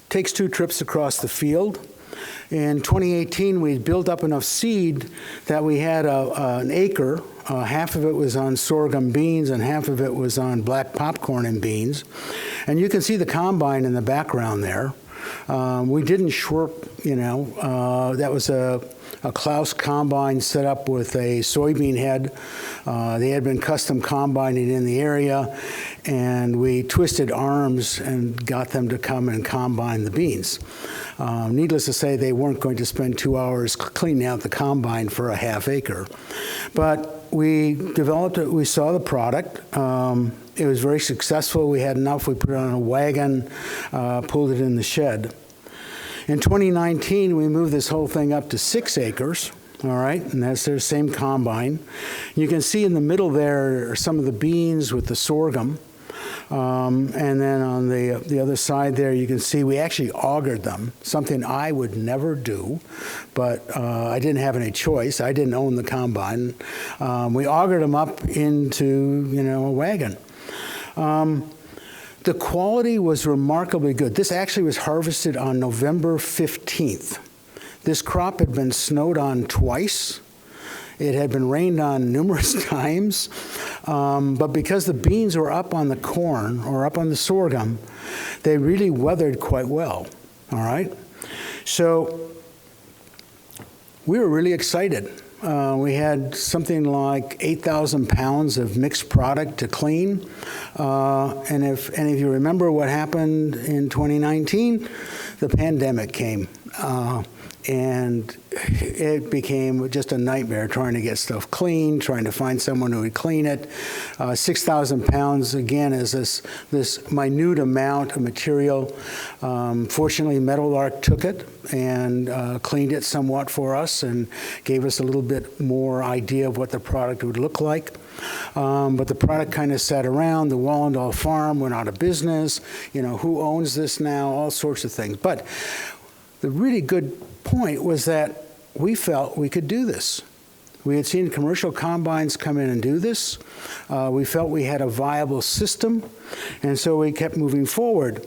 Takes 2 trips across the field. In 2018, we built up enough seed that we had an acre. Half of it was on sorghum beans and half of it was on black popcorn and beans. And you can see the combine in the background there. We didn't shorp, that was a Klaus combine set up with a soybean head. They had been custom combining in the area, and we twisted arms and got them to come and combine the beans. Needless to say, they weren't going to spend 2 hours cleaning out the combine for a half acre. But we developed it, we saw the product. It was very successful. We had enough. We put it on a wagon, pulled it in the shed. In 2019, we moved this whole thing up to 6 acres, all right, and that's their same combine. You can see in the middle there are some of the beans with the sorghum. And then on the other side there, you can see we actually augered them, something I would never do, but I didn't have any choice. I didn't own the combine. We augered them up into, a wagon. The quality was remarkably good. This actually was harvested on November 15th. This crop had been snowed on twice. It had been rained on numerous times, but because the beans were up on the corn or up on the sorghum, they really weathered quite well, all right? So we were really excited. We had something like 8,000 pounds of mixed product to clean. And if any of you remember what happened in 2019, the pandemic came. And it became just a nightmare trying to get stuff clean, trying to find someone who would clean it. 6,000 pounds, again, is this minute amount of material. Fortunately, Meadowlark took it and cleaned it somewhat for us and gave us a little bit more idea of what the product would look like. But the product kind of sat around. The Wallendale farm went out of business. You know, who owns this now? All sorts of things. But the really good point was that we felt we could do this. We had seen commercial combines come in and do this. We felt we had a viable system, and so we kept moving forward.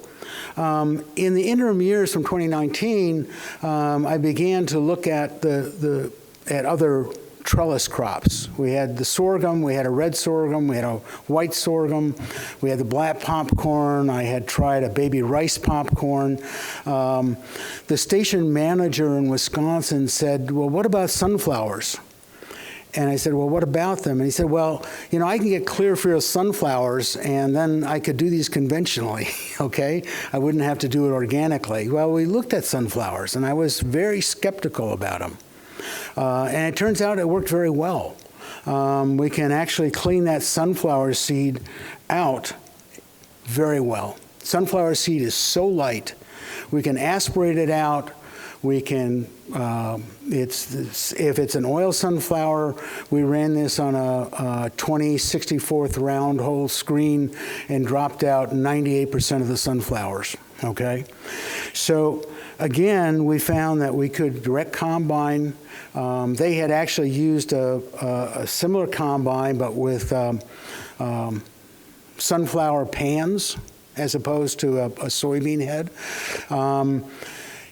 In the interim years from 2019, I began to look at at other trellis crops. We had the sorghum, we had a red sorghum, we had a white sorghum, we had the black popcorn. I had tried a baby rice popcorn. The station manager in Wisconsin said, well, what about sunflowers? And I said, well, what about them? And he said, well, you know, I can get clear field sunflowers, and then I could do these conventionally, okay? I wouldn't have to do it organically. Well, we looked at sunflowers, and I was very skeptical about them. And it turns out it worked very well. We can actually clean that sunflower seed out very well. Sunflower seed is so light. We can aspirate it out. We can, if it's an oil sunflower, we ran this on a 20/64 round hole screen and dropped out 98% of the sunflowers, okay? So again, we found that we could direct combine. They had actually used a similar combine, but with sunflower pans as opposed to a soybean head.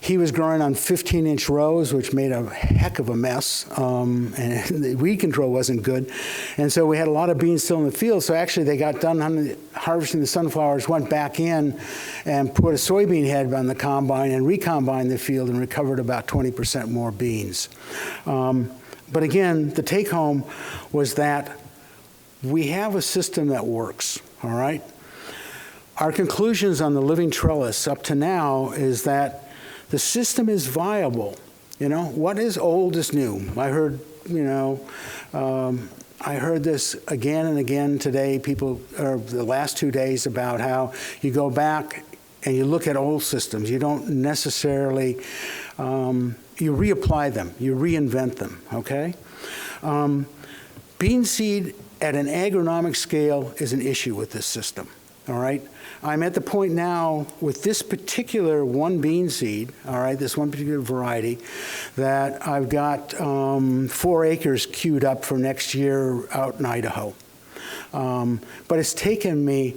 He was growing on 15-inch rows, which made a heck of a mess, and the weed control wasn't good. And so we had a lot of beans still in the field, so actually they got done harvesting the sunflowers, went back in and put a soybean head on the combine and recombined the field and recovered about 20% more beans. But again, the take-home was that we have a system that works, all right? Our conclusions on the living trellis up to now is that the system is viable. You know, what is old is new. I heard, I heard this again and again today, or the last 2 days, about how you go back and you look at old systems. You don't necessarily, you reapply them, you reinvent them, okay? Bean seed at an agronomic scale is an issue with this system, all right? I'm at the point now with this particular one bean seed, all right, this one particular variety, that I've got 4 acres queued up for next year out in Idaho. But it's taken me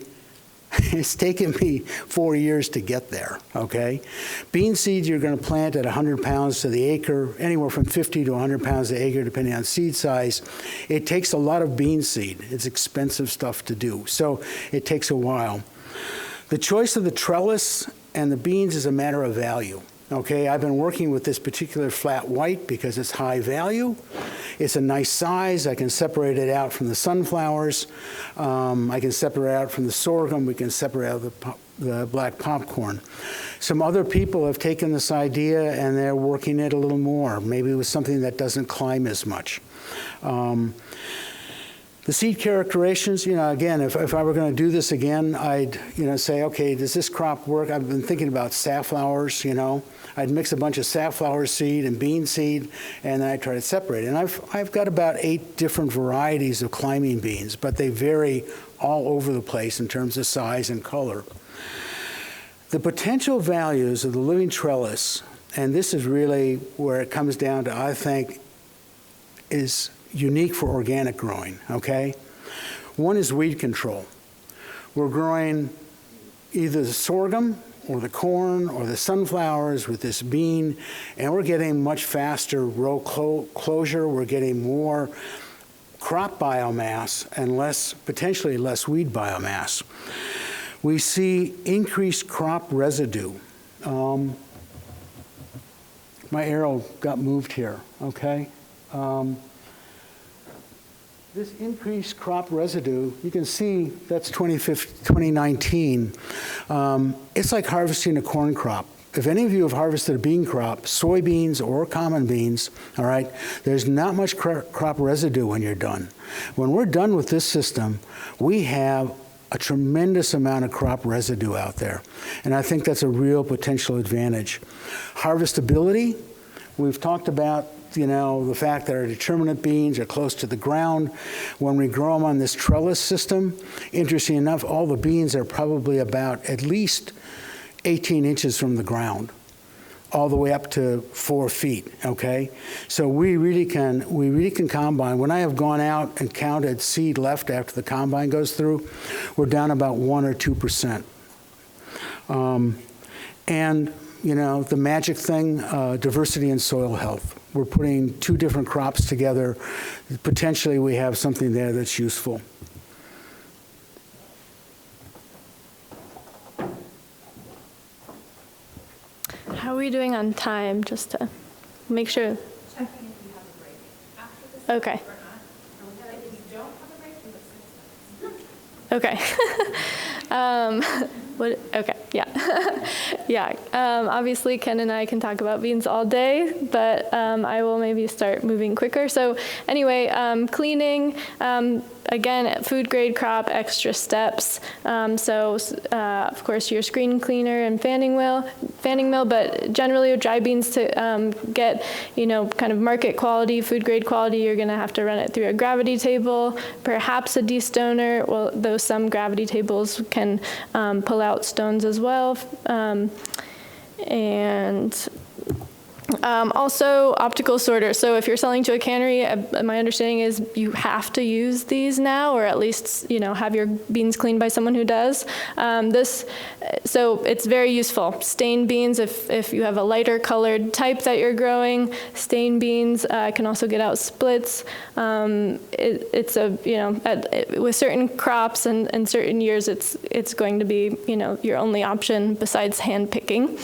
4 years to get there, okay? Bean seeds you're going to plant at 100 pounds to the acre, anywhere from 50 to 100 pounds to the acre, depending on seed size. It takes a lot of bean seed. It's expensive stuff to do, so it takes a while. The choice of the trellis and the beans is a matter of value. Okay, I've been working with this particular flat white because it's high value. It's a nice size. I can separate it out from the sunflowers. I can separate it out from the sorghum. We can separate out the black popcorn. Some other people have taken this idea and they're working it a little more, maybe with something that doesn't climb as much. The seed characterizations, again, if I were going to do this again, I'd, say, okay, does this crop work? I've been thinking about safflowers, I'd mix a bunch of safflower seed and bean seed, and then I'd try to separate it. And I've got about 8 different varieties of climbing beans, but they vary all over the place in terms of size and color. The potential values of the living trellis, and this is really where it comes down to, I think, is unique for organic growing, okay? One is weed control. We're growing either the sorghum or the corn or the sunflowers with this bean, and we're getting much faster row closure. We're getting more crop biomass and potentially less weed biomass. We see increased crop residue. My arrow got moved here, okay? This increased crop residue, you can see that's 2019. It's like harvesting a corn crop. If any of you have harvested a bean crop, soybeans or common beans, all right, there's not much crop residue when you're done. When we're done with this system, we have a tremendous amount of crop residue out there. And I think that's a real potential advantage. Harvestability, we've talked about the fact that our determinate beans are close to the ground. When we grow them on this trellis system, interesting enough, all the beans are probably about at least 18 inches from the ground, all the way up to 4 feet, okay? So we really can combine. When I have gone out and counted seed left after the combine goes through, we're down about 1 or 2%. And the magic thing, diversity in soil health. We're putting 2 different crops together. Potentially we have something there that's useful. How are we doing on time, just to make sure? Checking if you have a break after this. Okay. Or not. If you don't have a break, you have 6 minutes. Okay. Okay, yeah. Yeah, obviously Ken and I can talk about beans all day, but I will maybe start moving quicker. So anyway, cleaning, again, food grade crop, extra steps. Of course, your screen cleaner and fanning mill, but generally with dry beans to get, kind of market quality, food grade quality, you're gonna have to run it through a gravity table, perhaps a destoner, well, though some gravity tables can pull out stones as well. Also optical sorter. So if you're selling to a cannery, my understanding is you have to use these now, or at least, have your beans cleaned by someone who does. So it's very useful. Stain beans, if you have a lighter colored type that you're growing, stain beans can also get out splits. With certain crops and certain years, it's going to be, your only option besides hand picking.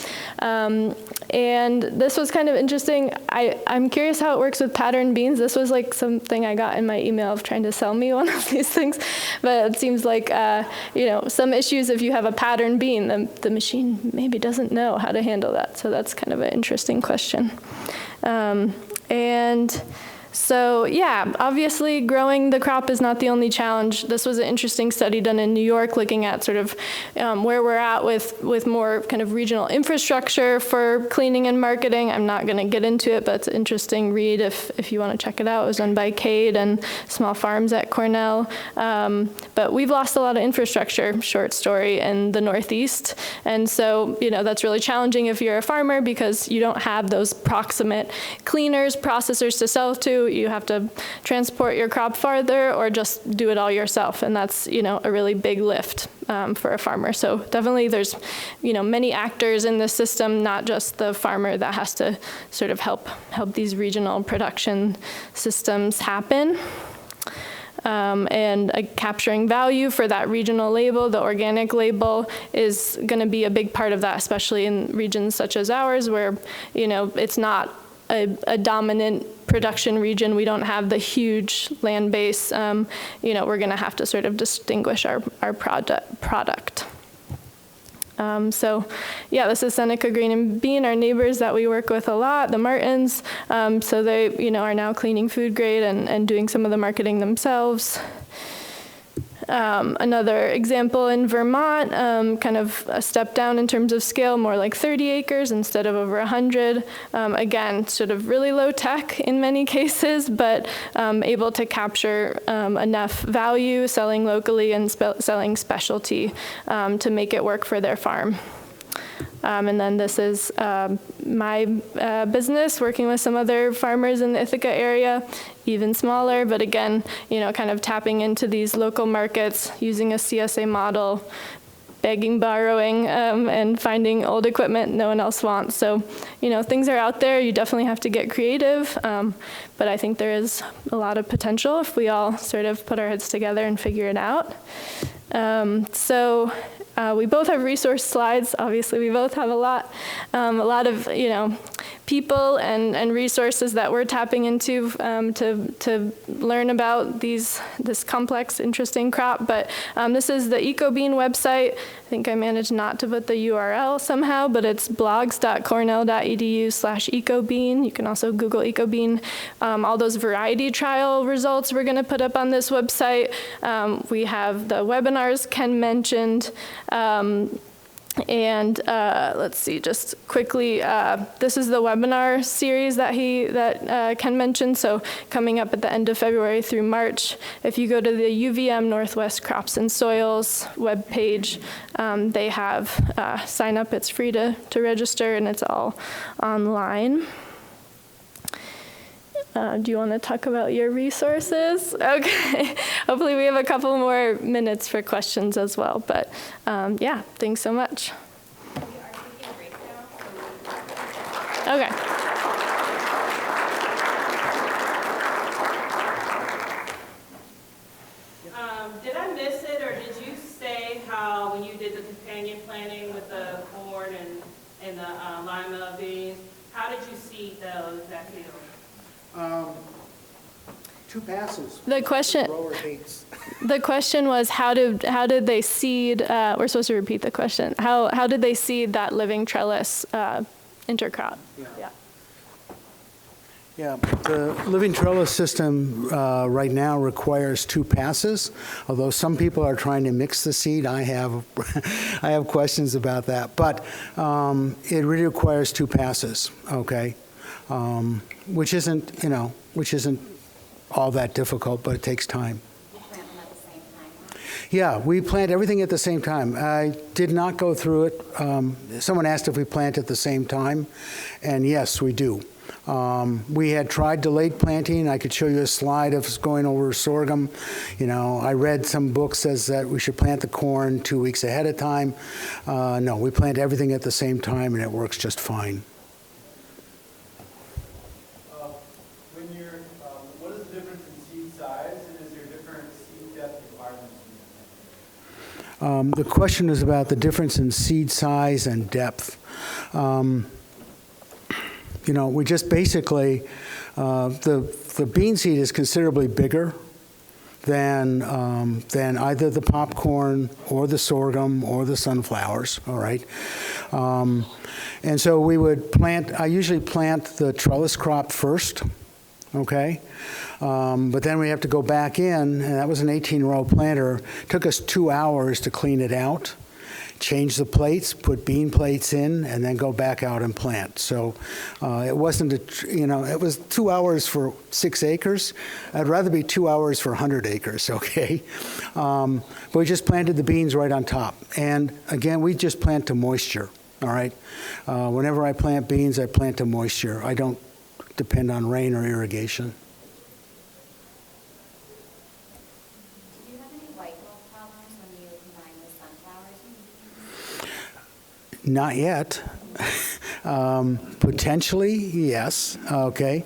And this was kind of interesting. I'm curious how it works with patterned beans. This was like something I got in my email of trying to sell me one of these things. But it seems like, some issues if you have a patterned bean, the machine maybe doesn't know how to handle that. So that's kind of an interesting question. So yeah, obviously growing the crop is not the only challenge. This was an interesting study done in New York looking at sort of where we're at with more kind of regional infrastructure for cleaning and marketing. I'm not going to get into it, but it's an interesting read if you want to check it out. It was done by Cade and Small Farms at Cornell. But we've lost a lot of infrastructure, short story, in the Northeast. And so, that's really challenging if you're a farmer because you don't have those proximate cleaners, processors to sell to. You have to transport your crop farther or just do it all yourself. And that's, a really big lift for a farmer. So definitely there's, many actors in this system, not just the farmer that has to sort of help these regional production systems happen. Capturing value for that regional label, the organic label, is going to be a big part of that, especially in regions such as ours where, it's not a dominant production region. We don't have the huge land base. We're going to have to sort of distinguish our product. This is Seneca Grain and Bean, our neighbors that we work with a lot, the Martins. So they, are now cleaning food grade and doing some of the marketing themselves. Another example in Vermont, kind of a step down in terms of scale, more like 30 acres instead of over 100. Again, sort of really low tech in many cases, but able to capture enough value selling locally and selling specialty to make it work for their farm. And then this is my business, working with some other farmers in the Ithaca area, even smaller, but again, kind of tapping into these local markets, using a CSA model, begging, borrowing, and finding old equipment no one else wants. So, things are out there. You definitely have to get creative, but I think there is a lot of potential if we all sort of put our heads together and figure it out. We both have resource slides. Obviously, we both have a lot of people and resources that we're tapping into to learn about this complex, interesting crop. But this is the EcoBean website. I think I managed not to put the URL somehow, but it's blogs.cornell.edu/EcoBean. You can also Google EcoBean. All those variety trial results we're going to put up on this website. We have the webinars Ken mentioned. Let's see, just quickly, this is the webinar series that Ken mentioned, so coming up at the end of February through March. If you go to the UVM Northwest Crops and Soils webpage, they have sign up. It's free to register, and it's all online. Do you want to talk about your resources? Okay. Hopefully we have a couple more minutes for questions as well. But yeah, thanks so much. Okay. Did I miss it, or did you say how when you did the companion planting with the corn and the lima beans, how did you seed that field? 2 passes. The question. Grower hates. The question was how did they seed? We're supposed to repeat the question. How did they seed that living trellis intercrop? Yeah, the living trellis system right now requires 2 passes. Although some people are trying to mix the seed, I have questions about that. But it really requires 2 passes. Okay. Which isn't all that difficult, but it takes time. You plant them at the same time? Yeah, we plant everything at the same time. I did not go through it. Someone asked if we plant at the same time, and yes, we do. We had tried delayed planting. I could show you a slide of going over sorghum. I read some book says that we should plant the corn 2 weeks ahead of time. No, we plant everything at the same time, and it works just fine. What is the difference in seed size, and is there different seed depth requirements? The question is about the difference in seed size and depth. We just basically, the bean seed is considerably bigger than either the popcorn or the sorghum or the sunflowers, all right? And so we would I usually plant the trellis crop first, okay? But then we have to go back in, and that was an 18-row planter. It took us 2 hours to clean it out, change the plates, put bean plates in, and then go back out and plant. So it wasn't, it was 2 hours for 6 acres. I'd rather be 2 hours for 100 acres, okay? But we just planted the beans right on top. And again, we just plant to moisture, all right? Whenever I plant beans, I plant to moisture. I don't depend on rain or irrigation. Do you have any white mold problems when you combine with sunflowers? Not yet. Potentially, yes. Okay.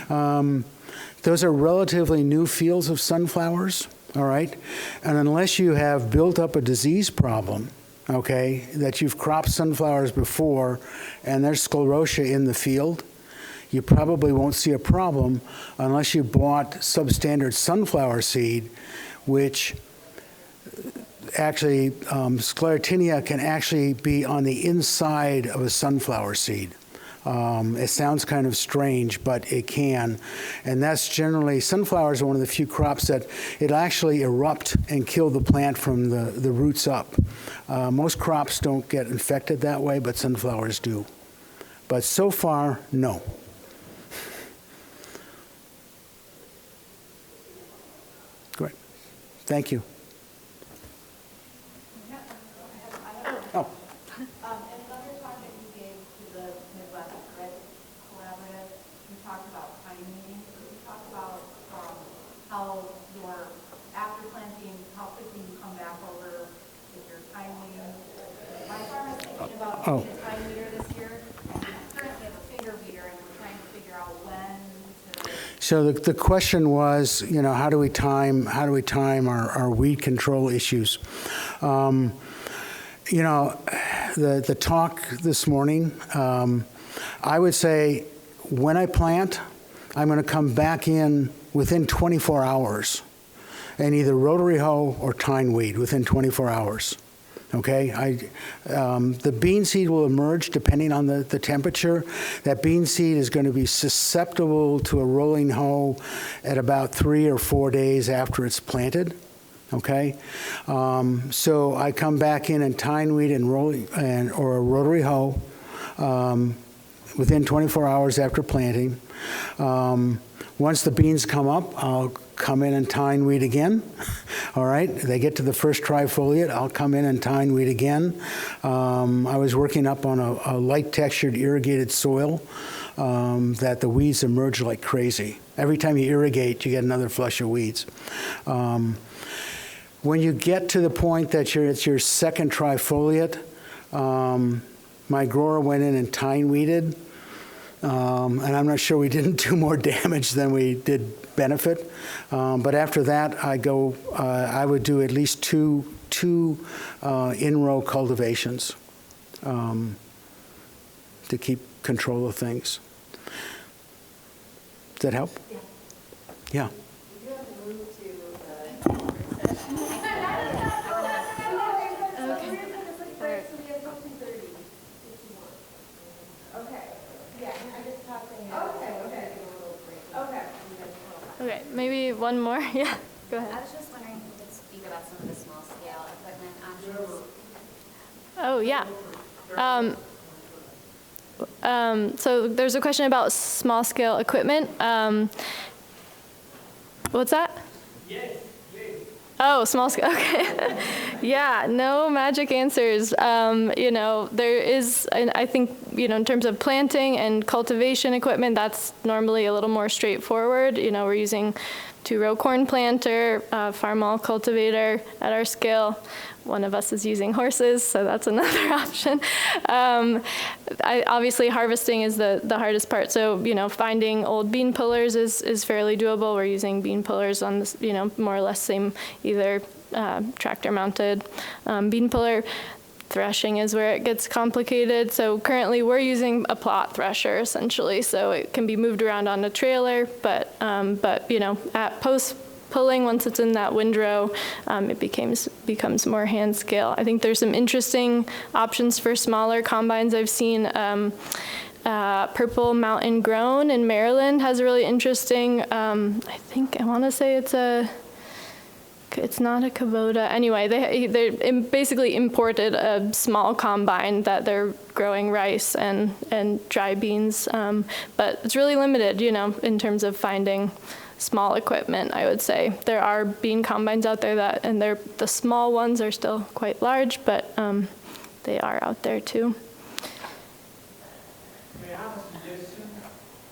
Those are relatively new fields of sunflowers, all right? And unless you have built up a disease problem, okay, that you've cropped sunflowers before and there's sclerotia in the field, you probably won't see a problem unless you bought substandard sunflower seed, which actually, sclerotinia can actually be on the inside of a sunflower seed. It sounds kind of strange, but it can. And that's generally, sunflowers are one of the few crops that it'll actually erupt and kill the plant from the roots up. Most crops don't get infected that way, but sunflowers do. But so far, no. Great. Thank you. Oh. In another talk that you gave to the Midwest Grid Collaborative, you talked about time meetings. Could you talk about how after planting, how quickly you come back over with your time meetings Oh. a time weeder this year. We currently have a finger weeder, and we're trying to figure out when to. So the question was, you know, how do we time our weed control issues? You know, the talk this morning, I would say when I plant, I'm going to come back in within 24 hours and either rotary hoe or tine weed within 24 hours. Okay, the bean seed will emerge depending on the temperature. That bean seed is going to be susceptible to a rolling hoe at about 3 or 4 days after it's planted. Okay, so I come back in and tine weed and or a rotary hoe within 24 hours after planting. Once the beans come up, I'll come in and tine weed again. All right, they get to the first trifoliate, I'll come in and tine weed again. I was working up on a light textured irrigated soil that the weeds emerge like crazy. Every time you irrigate, you get another flush of weeds. When you get to the point that it's your second trifoliate, my grower went in and tine weeded, and I'm not sure we didn't do more damage than we did benefit. But after that, I would do at least two in-row cultivations to keep control of things. Does that help? Yeah. Okay, maybe one more. Yeah, go ahead. I was just wondering if you could speak about some of the small scale equipment options. Oh, yeah. So there's a question about small scale equipment. What's that? Yes, please. Oh, small scale. Okay. Yeah, no magic answers. You know, there is, I think, you know, in terms of planting and cultivation equipment, that's normally a little more straightforward. You know, we're using 2-row corn planter, farm-all cultivator at our scale. One of us is using horses, so that's another option. Obviously, harvesting is the hardest part. So, you know, finding old bean pullers is fairly doable. We're using bean pullers on this, you know, more or less same either tractor-mounted bean puller. Threshing is where it gets complicated. So currently, we're using a plot thresher essentially, so it can be moved around on a trailer. But you know, at post pulling, once it's in that windrow, it becomes more hand scale. I think there's some interesting options for smaller combines. I've seen Purple Mountain Grown in Maryland has a really interesting, I want to say it's not a Kubota. Anyway, they basically imported a small combine that they're growing rice and dry beans, but it's really limited, you know, in terms of finding small equipment. I would say there are bean combines out there and the small ones are still quite large, but they are out there too. May I have a suggestion?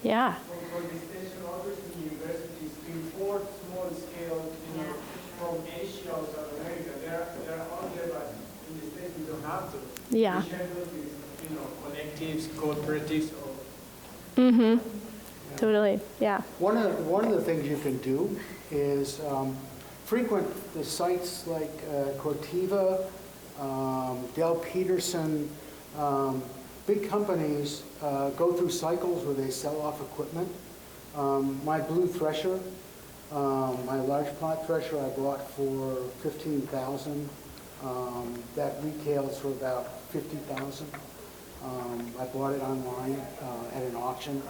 Yeah. For the extension orders in universities to import small scale, you know, from Asia or South America. They're all there, but in the States we don't have to. Yeah. We share those with, you know, collectives, cooperatives, or. Mm-hmm. Totally. Yeah. One of the things you can do is frequent the sites like Corteva, Del Peterson. Big companies go through cycles where they sell off equipment. My blue thresher, my large plot thresher, I bought for $15,000. That retails for about $50,000. I bought it online at an auction.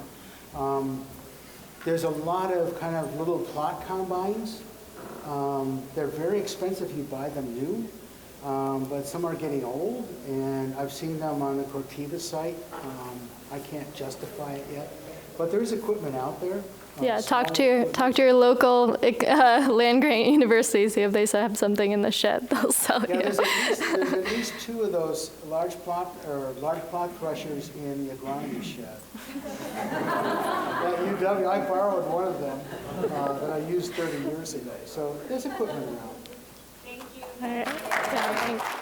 There's a lot of kind of little plot combines. They're very expensive if you buy them new, but some are getting old, and I've seen them on the Corteva site. I can't justify it yet, but there's equipment out there. Yeah, talk to your local land-grant university, see if they have something in the shed they'll sell you. There's at least 2 of those large plot threshers in the agronomy shed. At UW, I borrowed one of them that I used 30 years ago. So there's equipment around. Thank you. All right. Yeah, thanks.